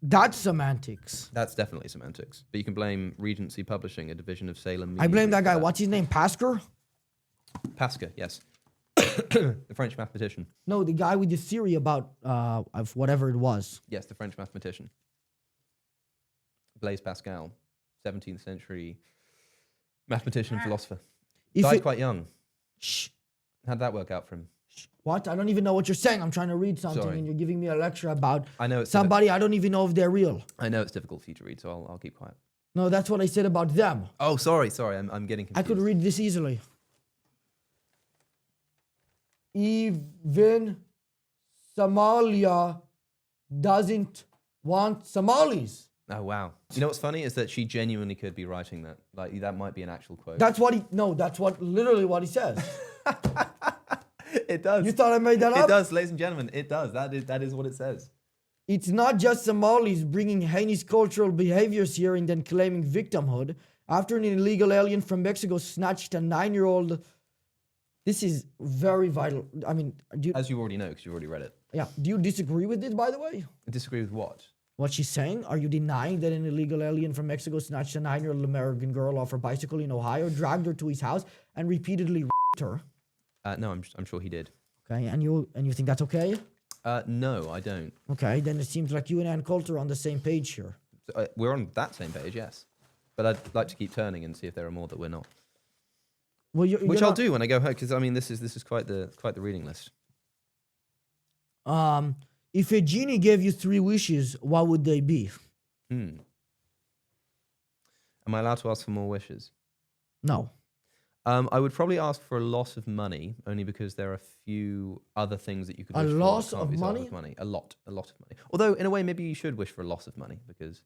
That's semantics. That's definitely semantics. But you can blame Regency Publishing, a division of Salem Media I blame Group, that for guy. What's his name? Pascal? Pascal, yes. The French mathematician. No, the guy with the theory about of whatever it was. Yes, the French mathematician. Blaise Pascal, 17th century mathematician and philosopher. Died quite young. Shh. How'd that work out for him? What? I don't even know what you're saying. I'm trying to read something Sorry. and you're giving me a lecture about I know it's somebody I don't even know if they're real. I know it's difficult for you to read, so I'll keep quiet. No, that's what I said about them. Oh, sorry. I'm getting I confused. could read this easily. Even Somalia doesn't want Somalis. Oh, wow. You know what's funny is that she genuinely could be writing that. Like, that might be an actual quote. That's what that's literally what he says. It does. You thought I made that up? It does, ladies and gentlemen. It does. That is what it says. It's not just Somalis bringing heinous cultural behaviors here and then claiming victimhood. After an illegal alien from Mexico snatched a 9-year-old. This is very vital. I mean, As you already know, because you've already read it. yeah. Do you disagree with this, by the way? I disagree with what? What she's saying? Are you denying that an illegal alien from Mexico snatched a 9-year-old American girl off her bicycle in Ohio, dragged her to his house, and repeatedly raped her? No, I'm sure he did. Okay, and you think that's okay? No, I don't. Okay, then it seems like you and Ann Coulter are on the same page here. So, we're on that same page, yes. But I'd like to keep turning and see if there are more that we're not. Well, Which I'll do when I go home, because I mean this is quite the reading list. If a genie gave you 3 wishes, what would they be? Am I allowed to ask for more wishes? No. I would probably ask for a loss of money, only because there are a few other things that you could A wish for that loss can't of be solved money? with money. A lot of money. Although, in a way, maybe you should wish for a loss of money, because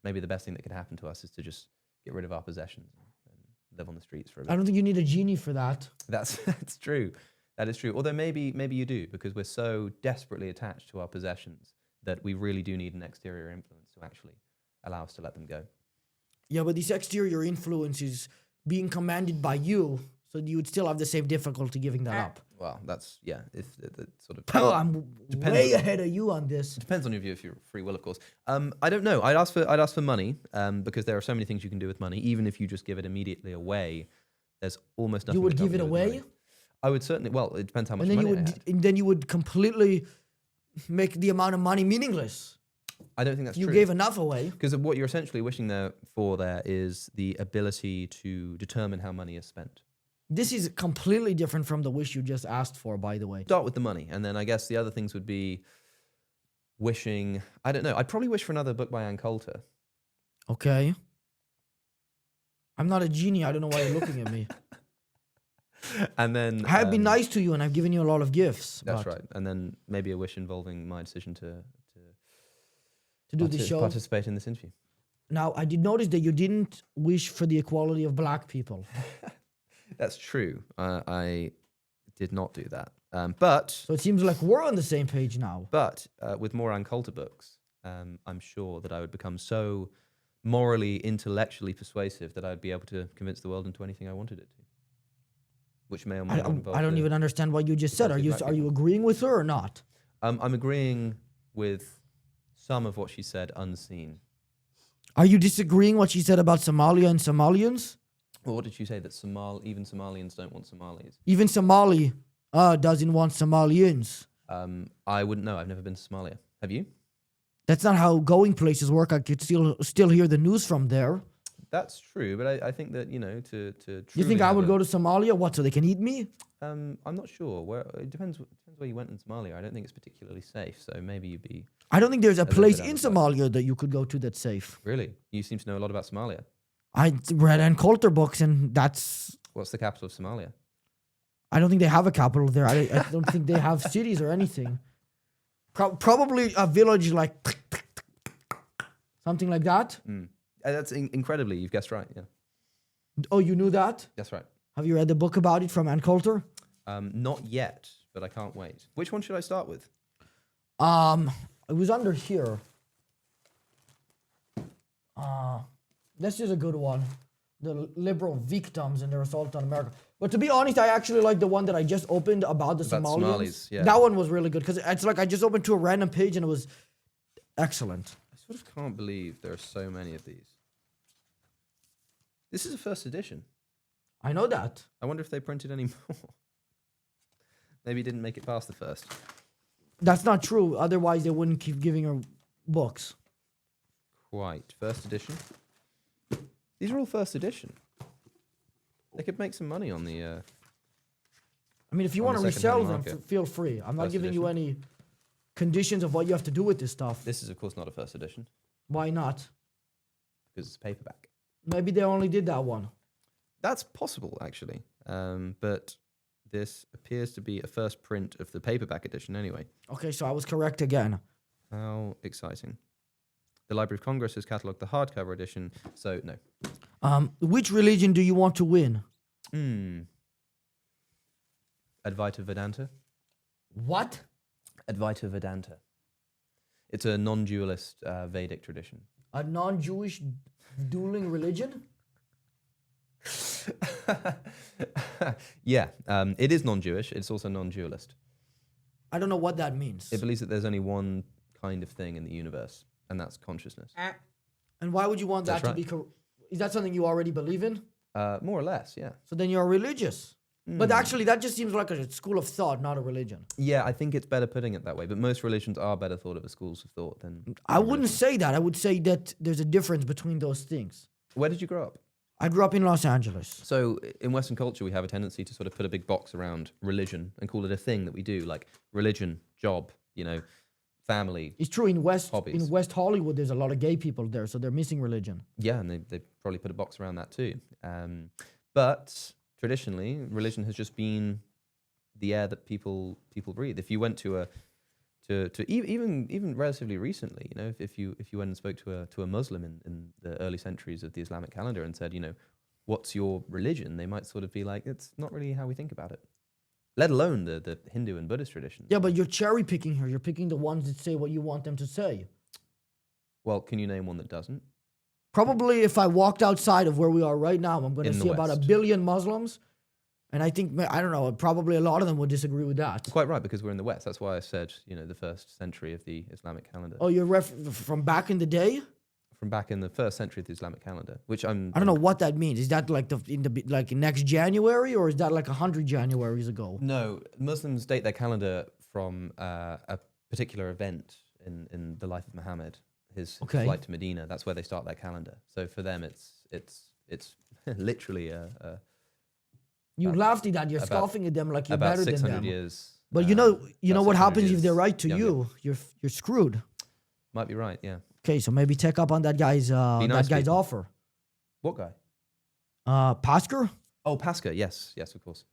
maybe the best thing that could happen to us is to just get rid of our possessions and live on the streets for a bit. I don't think you need a genie for that. That's true. That is true. Although maybe you do, because we're so desperately attached to our possessions that we really do need an exterior influence to actually allow us to let them go. Yeah, but this exterior influence is being commanded by you, so you would still have the same difficulty giving that up. Well, that's if the sort of. Oh, I'm depends way on- ahead of you on this. Depends on your view of your free will, of course. I don't know. I'd ask for money, because there are so many things you can do with money. Even if you just give it immediately away, there's almost nothing. You would that can't give be it done with away? money. I would certainly. Well, it depends how much And then money you I would, had. and then you would completely make the amount of money meaningless. I don't think that's You true. gave enough away. Because what you're essentially wishing for there is the ability to determine how money is spent. This is completely different from the wish you just asked for, by the way. Start with the money, and then I guess the other things would be wishing. I don't know. I'd probably wish for another book by Ann Coulter. Okay. I'm not a genie. I don't know why you're looking at me. And then I've been nice to you and I've given you a lot of gifts. That's but right. And then maybe a wish involving my decision to To do the show. participate in this interview. Now, I did notice that you didn't wish for the equality of black people. That's true. I did not do that. But So it seems like we're on the same page now. with more Ann Coulter books, I'm sure that I would become so morally, intellectually persuasive that I'd be able to convince the world into anything I wanted it to. Which may or may not involve. I don't even understand what you just said. Are you agreeing with her or not? I'm agreeing with some of what she said unseen. Are you disagreeing what she said about Somalia and Somalians? Well, what did she say? That even Somalians don't want Somalis? Even Somali doesn't want Somalians. I wouldn't know. I've never been to Somalia. Have you? That's not how going places work. I could still hear the news from there. That's true, but I think that, to You think I would go to Somalia? What, so they can eat me? I'm not sure. It depends where you went in Somalia. I don't think it's particularly safe, so maybe you'd be... I don't think there's a little place bit in out of sight. Somalia that you could go to that's safe. Really? You seem to know a lot about Somalia. I read Ann Coulter books, and that's... What's the capital of Somalia? I don't think they have a capital there. I don't think they have cities or anything. Probably a village like... something like that. That's incredibly, you've guessed right, yeah. Oh, you knew that? That's right. Have you read the book about it from Ann Coulter? Not yet, but I can't wait. Which one should I start with? It was under here. This is a good one. The liberal victims and their assault on America. But to be honest, I actually like the one that I just opened about the About Somalians. Somalis, yeah. That one was really good because it's like I just opened to a random page and it was excellent. I sort of can't believe there are so many of these. This is a first edition. I know that. I wonder if they printed any more. Maybe it didn't make it past the first. That's not true. Otherwise, they wouldn't keep giving her books. Quite. First edition. These are all first edition. They could make some money on the... I mean, if you On want to the resell second-hand them, market. feel free. I'm not First giving you edition. any conditions of what you have to do with this stuff. This is, of course, not a first edition Why not? because it's paperback. Maybe they only did that one. That's possible, actually. But this appears to be a first print of the paperback edition anyway. Okay, so I was correct again. How exciting. The Library of Congress has catalogued the hardcover edition, so no. Which religion do you want to win? Advaita Vedanta? What? Advaita Vedanta. It's a non-dualist Vedic tradition. A non-Jewish dueling religion? Yeah, it is non-Jewish. It's also non-dualist. I don't know what that means. It believes that there's only one kind of thing in the universe, and that's consciousness. And why would you want that That's to be... Is that something you already believe in? More or less, yeah. So then you're religious. But actually, that just seems like a school of thought, not a religion. Yeah, I think it's better putting it that way, but most religions are better thought of as schools of thought than... I wouldn't say that. I would say that there's a difference between those things. Where did you grow up? I grew up in Los Angeles. So in Western culture, we have a tendency to sort of put a big box around religion and call it a thing that we do, like religion, job, family. It's true, in West Hobbies. Hollywood, there's a lot of gay people there, so they're missing religion. Yeah, and they probably put a box around that too. But traditionally, religion has just been the air that people breathe. If you went to even relatively recently, if you went and spoke to a Muslim in the early centuries of the Islamic calendar and said, what's your religion? They might sort of be like, it's not really how we think about it. Let alone the Hindu and Buddhist traditions. Yeah, but you're cherry picking here. You're picking the ones that say what you want them to say. Well, can you name one that doesn't? Probably if I walked outside of where we are right now, I'm going to In the see about 1 West. billion Muslims. And I think, I don't know, probably a lot of them would disagree with that. Quite right, because we're in the West. That's why I said, the first century of the Islamic calendar. Oh, you're from back in the day? from back in the 1st century of the Islamic calendar, which I don't know what that means. Is that like like next January, or is that like 100 Januaries ago? No, Muslims date their calendar from a particular event in the life of Muhammad, his flight to Medina. That's where they start their calendar. So for them, it's literally You laughed at that. You're scoffing at them like you're about better than 600 them. years. But you know what 600 happens if years they're right to younger. you? You're screwed. Might be right, yeah. Okay, so maybe take up on that guy's people. offer. What guy? Pasker? Oh, Pasca. Yes, of course.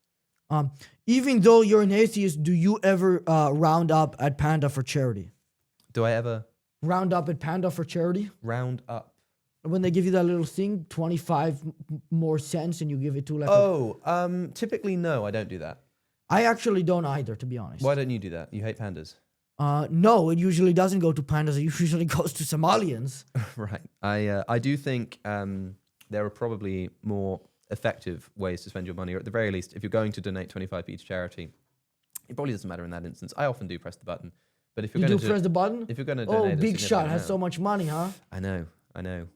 Even though you're an atheist, do you ever round up at Panda for charity? Do I ever Round up at Panda for charity? round up? When they give you that little thing, 25 more cents, and you give it to like typically no, I don't do that. I actually don't either, to be honest. Why don't you do that? You hate pandas. No, it usually doesn't go to pandas. It usually goes to Somalians. Right. I do think there are probably more effective ways to spend your money, or at the very least, if you're going to donate 25p to charity, it probably doesn't matter in that instance. I often do press the button, but if you're going to press the button, if you're going to donate, big shot has so much money, huh? I know.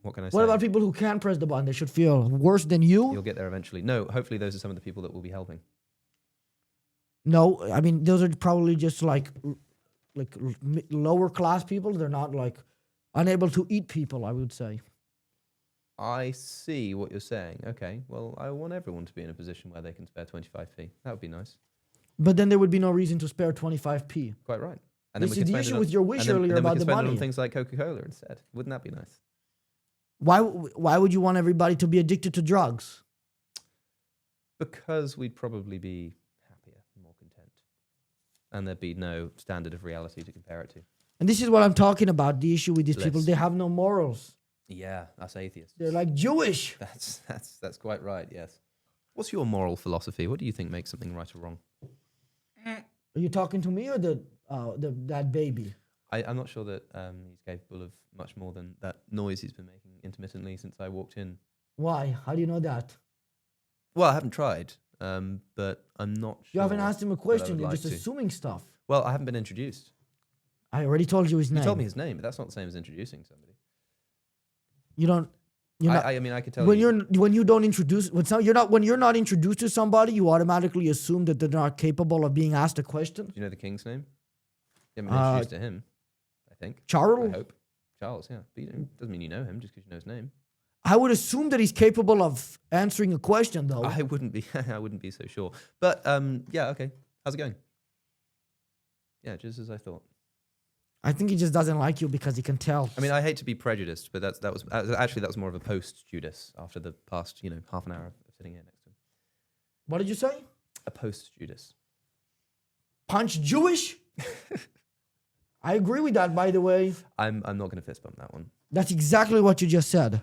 What can I say? What about people who can't press the button? They should feel worse than you. You'll get there eventually. No, hopefully those are some of the people that will be helping. No, I mean those are probably just like lower class people. They're not like unable to eat people, I would say. I see what you're saying. Okay, well, I want everyone to be in a position where they can spare 25p. That would be nice. But then there would be no reason to spare 25p. Quite right. And this is the issue with your wish earlier about the money. And then we can spend it on things like Coca-Cola instead. Wouldn't that be nice? Why would you want everybody to be addicted to drugs? Because we'd probably be happier, more content. And there'd be no standard of reality to compare it to. And this is what I'm talking about, the issue with these people. They have no morals. Yeah, us atheists. They're like Jewish. That's quite right, yes. What's your moral philosophy? What do you think makes something right or wrong? Are you talking to me or that baby? I'm not sure that he's capable of much more than that noise he's been making intermittently since I walked in. Why? How do you know that? Well, I haven't tried, but I'm not sure. You haven't asked him a question. You're like just assuming stuff. Well, I haven't been introduced. I already told you his name. You told me his name, but that's not the same as introducing somebody. You don't. I mean, I could tell you. When you don't introduce when you're not introduced to somebody, you automatically assume that they're not capable of being asked a question. Do you know the king's name? You haven't been introduced to him, I think. Charles? I hope. Charles, yeah. But doesn't mean you know him just because you know his name. I would assume that he's capable of answering a question, though. I wouldn't be. I wouldn't be so sure. But yeah, okay. How's it going? Yeah, just as I thought. I think he just doesn't like you because he can tell. I mean, I hate to be prejudiced, but that was more of a post-Judas after the past, half an hour of sitting here next to him. What did you say? A post-Judas. Punch Jewish? I agree with that, by the way. I'm not going to fist bump that one. That's exactly what you just said.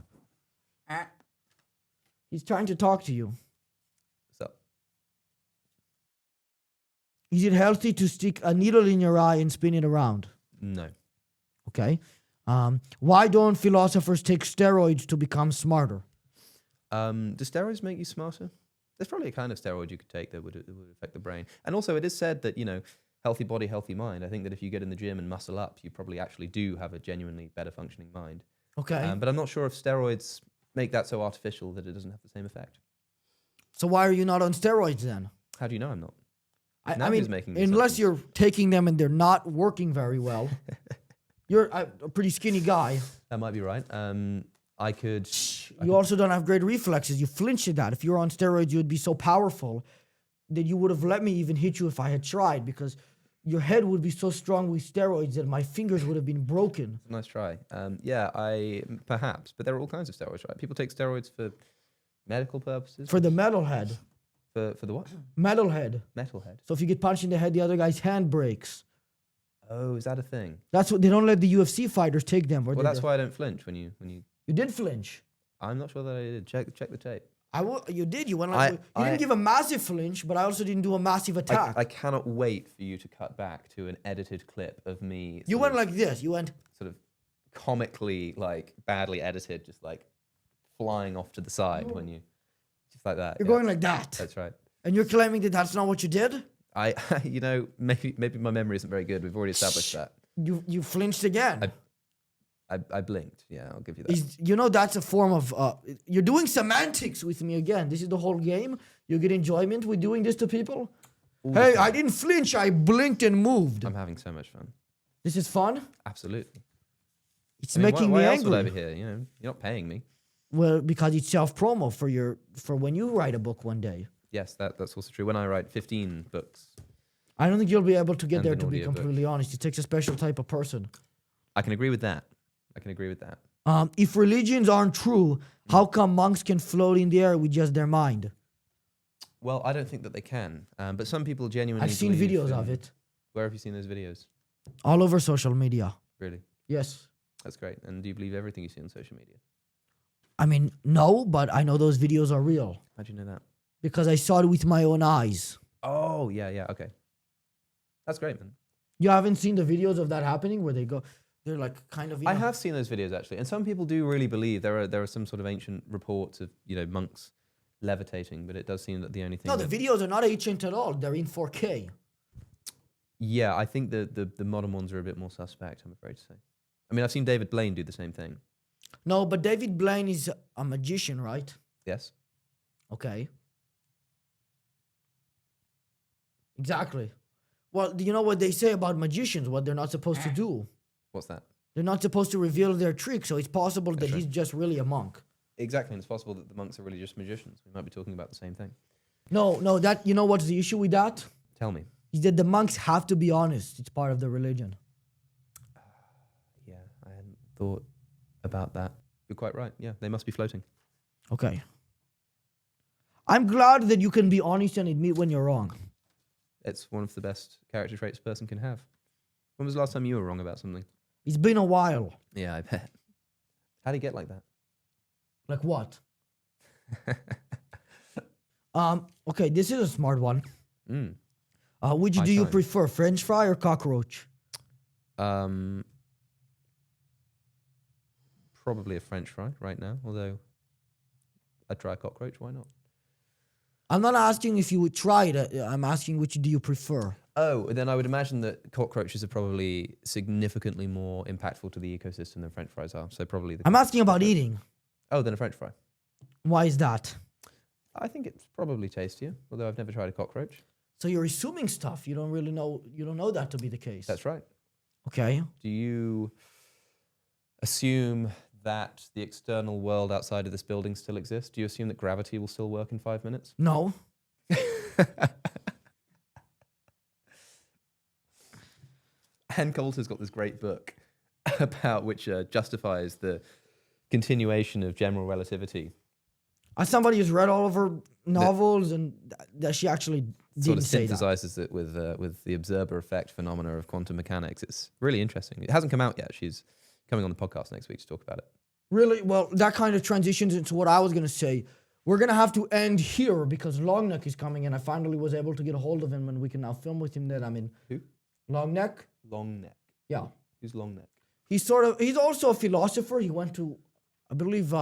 He's trying to talk to you. What's up? Is it healthy to stick a needle in your eye and spin it around? No. Okay. Why don't philosophers take steroids to become smarter? Do steroids make you smarter? There's probably a kind of steroid you could take that would affect the brain. And also it is said that, healthy body, healthy mind. I think that if you get in the gym and muscle up, you probably actually do have a genuinely better functioning mind. Okay. But I'm not sure if steroids make that so artificial that it doesn't have the same effect. So why are you not on steroids then? How do you know I'm not? I mean, unless you're taking them and they're not working very well. You're a pretty skinny guy. That might be right. I could... You also don't have great reflexes. You flinch at that. If you were on steroids, you would be so powerful that you would have let me even hit you if I had tried, because your head would be so strong with steroids that my fingers would have been broken. Nice try. Perhaps, but there are all kinds of steroids, right? People take steroids for medical purposes. For the metalhead. For the what? Metalhead. Metalhead. So if you get punched in the head, the other guy's hand breaks. Oh, is that a thing? That's what they don't let the UFC fighters take them. Well, that's why I don't flinch when you. You did flinch. I'm not sure that I did. Check the tape. You did. You went like you didn't give a massive flinch, but I also didn't do a massive attack. I cannot wait for you to cut back to an edited clip of me. You went like this. You went sort of comically, like badly edited, just like flying off to the side when you, just like that. You're going like that. That's right. And you're claiming that that's not what you did? Maybe my memory isn't very good. We've already established that. You flinched again. I blinked. Yeah, I'll give you that. That's a form of you're doing semantics with me again. This is the whole game. You get enjoyment with doing this to people. Hey, I didn't flinch. I blinked and moved. I'm having so much fun. This is fun. Absolutely. It's making why me else angry. would I be here? You're not paying me. Well, because it's self-promo for when you write a book one day. Yes, that's also true. When I write 15 books, I don't think you'll be able to get And there, an to be audiobook. completely honest. It takes a special type of person. I can agree with that. If religions aren't true, how come monks can float in the air with just their mind? Well, I don't think that they can. But some people genuinely I've seen believe videos in- of it. Where have you seen those videos? All over social media. Really? Yes. That's great. And do you believe everything you see on social media? I mean, no, but I know those videos are real. How do you know that? Because I saw it with my own eyes. Oh, yeah, okay. That's great, man. You haven't seen the videos of that happening where they're like kind of... I have seen those videos, actually. And some people do really believe there are some sort of ancient reports of, monks levitating, but it does seem that the only thing... No, the videos are not ancient at all. They're in 4K. Yeah, I think the modern ones are a bit more suspect, I'm afraid to say. I mean, I've seen David Blaine do the same thing. No, but David Blaine is a magician, right? Yes? Okay. Exactly. Well, do you know what they say about magicians, what they're not supposed to do? What's that? They're not supposed to reveal their tricks, so it's possible that That's he's right. just really a monk. Exactly, and it's possible that the monks are really just magicians. We might be talking about the same thing. No, that you know what's the issue with that? Tell me. Is that the monks have to be honest. It's part of the religion. Yeah, I hadn't thought about that. You're quite right. Yeah, they must be floating. Okay. I'm glad that you can be honest and admit when you're wrong. It's one of the best character traits a person can have. When was the last time you were wrong about something? It's been a while. Yeah, I bet. How do you get like that? Like what? Okay, this is a smart one. Mm. Which High do you time. prefer, French fry or cockroach? Probably a French fry right now, although I'd try a cockroach, why not? I'm not asking if you would try it. I'm asking which do you prefer. Oh, then I would imagine that cockroaches are probably significantly more impactful to the ecosystem than French fries are. So probably the I'm asking about eating. Oh, then a French fry. Why is that? I think it's probably tastier, although I've never tried a cockroach. So you're assuming stuff. You don't really know. You don't know that to be the case. That's right. Okay. Do you assume that the external world outside of this building still exists? Do you assume that gravity will still work in 5 minutes? No. Ann Coulter's got this great book about which justifies the continuation of general relativity. As somebody who's read all of her novels and that she actually Sort didn't of say that. synthesizes it with the observer effect phenomena of quantum mechanics. It's really interesting. It hasn't come out yet. She's coming on the podcast next week to talk about it. Really? Well, that kind of transitions into what I was going to say. We're going to have to end here because Longneck is coming and I finally was able to get a hold of him and we can now film with him there. I mean, Who? Longneck? Long neck. Yeah. Who's long neck? He's also a philosopher. He went to, I believe,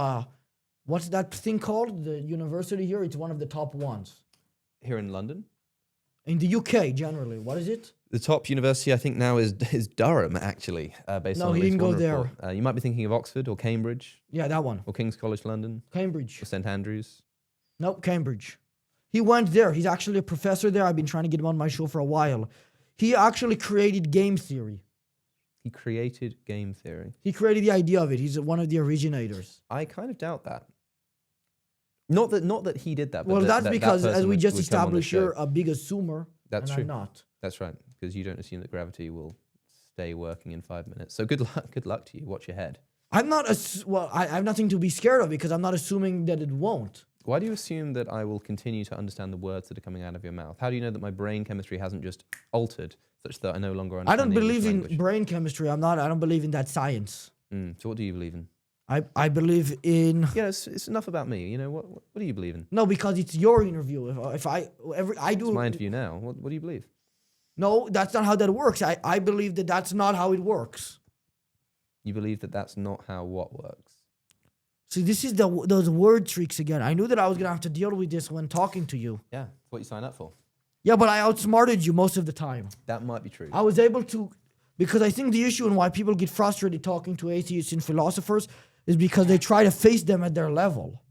what's that thing called? The university here? It's one of the top ones. Here in London? In the UK, generally. What is it? The top university, I think, now is Durham, actually, based No, on he at least didn't go one there. report. You might be thinking of Oxford or Cambridge Yeah, that one. or King's College London Cambridge. or St Andrews. Nope, Cambridge. He went there. He's actually a professor there. I've been trying to get him on my show for a while. He actually created game theory. He created game theory. He created the idea of it. He's one of the originators. I kind of doubt that. Not that he did that. But Well, that that's because, person as we would- just would come on the established, show. you're a big assumer. That's and true. I'm not. That's right, because you don't assume that gravity will stay working in 5 minutes. So good luck. Good luck to you. Watch your head. I'm not. I have nothing to be scared of because I'm not assuming that it won't. Why do you assume that I will continue to understand the words that are coming out of your mouth? How do you know that my brain chemistry hasn't just altered such that I no longer I understand don't the English believe in language? brain chemistry. I don't believe in that science. So what do you believe in? I believe in. Yeah, it's enough about me. You know, what do you believe in? No, because it's your interview. I do. It's my interview now. What do you believe? No, that's not how that works. I believe that that's not how it works. You believe that that's not how what works? See, this is those word tricks again. I knew that I was gonna have to deal with this when talking to you. Yeah, it's what you sign up for. Yeah, but I outsmarted you most of the time. That might be true. I was able to Because I think the issue and why people get frustrated talking to atheists and philosophers is because they try to face them at their level.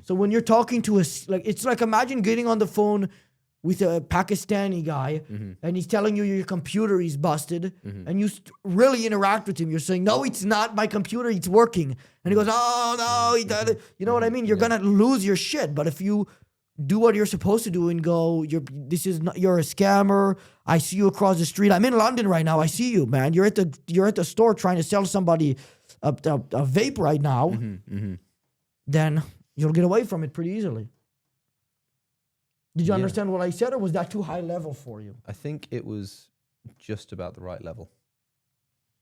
So when you're talking to it's like imagine getting on the phone with a Pakistani guy and he's telling you your computer is busted and you really interact with him. You're saying, no, it's not my computer, it's working. And he goes, oh, no, he did it. You know what I mean? You're going to lose your shit. But if you do what you're supposed to do and go, you're a scammer. I see you across the street. I'm in London right now. I see you, man. You're at the store trying to sell somebody a vape right now. Then you'll get away from it pretty easily. Did you understand what I said, or was that too high level for you? I think it was just about the right level.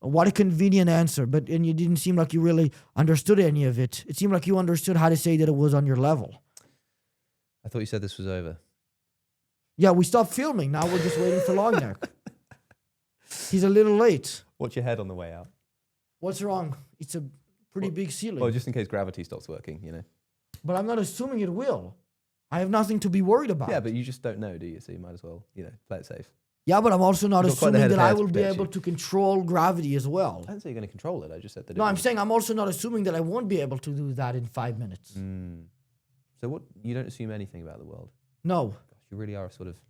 What a convenient answer, and you didn't seem like you really understood any of it. It seemed like you understood how to say that it was on your level. I thought you said this was over. Yeah, we stopped filming. Now we're just waiting for Longneck. He's a little late. Watch your head on the way out. What's wrong? It's a pretty big ceiling. Well, just in case gravity stops working, you know. But I'm not assuming it will. I have nothing to be worried about. Yeah, but you just don't know, do you? So you might as well, play it safe. Yeah, but I'm also not You've got quite the assuming head of that I hair to will be protect able you. to control gravity as well. I didn't say you're going to control it. I just said that. No, I'm saying I'm also not assuming that I won't be able to do that in 5 minutes. So what? You don't assume anything about the world. No. Gosh, you really are a sort of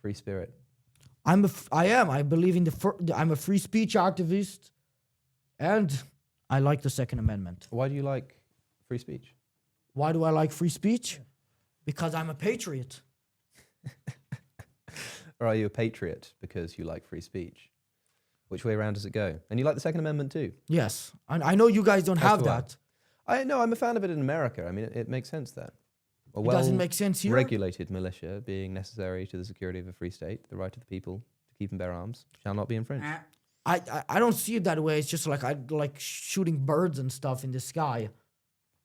free spirit. I am. I believe in I'm a free speech activist, and I like the Second Amendment. Why do you like free speech? Why do I like free speech? Because I'm a patriot. Or are you a patriot because you like free speech? Which way around does it go? And you like the Second Amendment too? Yes. I know you guys don't have do I. that. I know, I'm a fan of it in America. I mean, it makes sense there. It doesn't make sense here. Regulated militia being necessary to the security of a free state, the right of the people to keep and bear arms, shall not be infringed. I don't see it that way. It's just like I like shooting birds and stuff in the sky.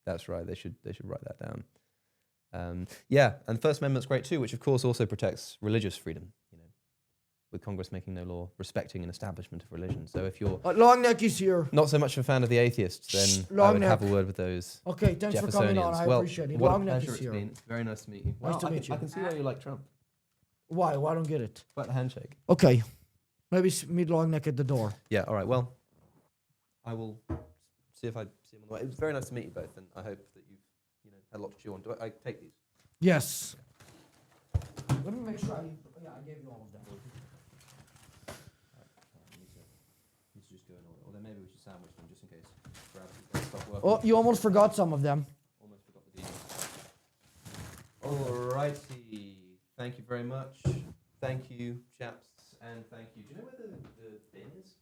That's right. They should write that down. Yeah, and the First Amendment's great too, which of course also protects religious freedom. With Congress making no law respecting an establishment of religion. So if you're Longneck is here. not so much a fan of the atheists, then I would have a word with those. Okay, thanks for coming on. I appreciate it. What a Longneck pleasure is it's here. been. It's very nice to meet you. Nice to meet you. I can see why you like Trump. Why? Well, I don't get it. About the handshake. Okay, maybe meet Longneck at the door. Yeah. All right. Well, I will see if I see him on the way. It was very nice to meet you both, and I hope that you've had a lot to chew on. Do I take these? Yes. Let me make sure I gave you all of them. Need to just go in order. Or then maybe we should sandwich them just in case gravity doesn't stop working. Oh, you almost forgot some of them. Almost forgot the details. Alrighty. Thank you very much. Thank you, chaps, and thank you. Do you know where the bin is?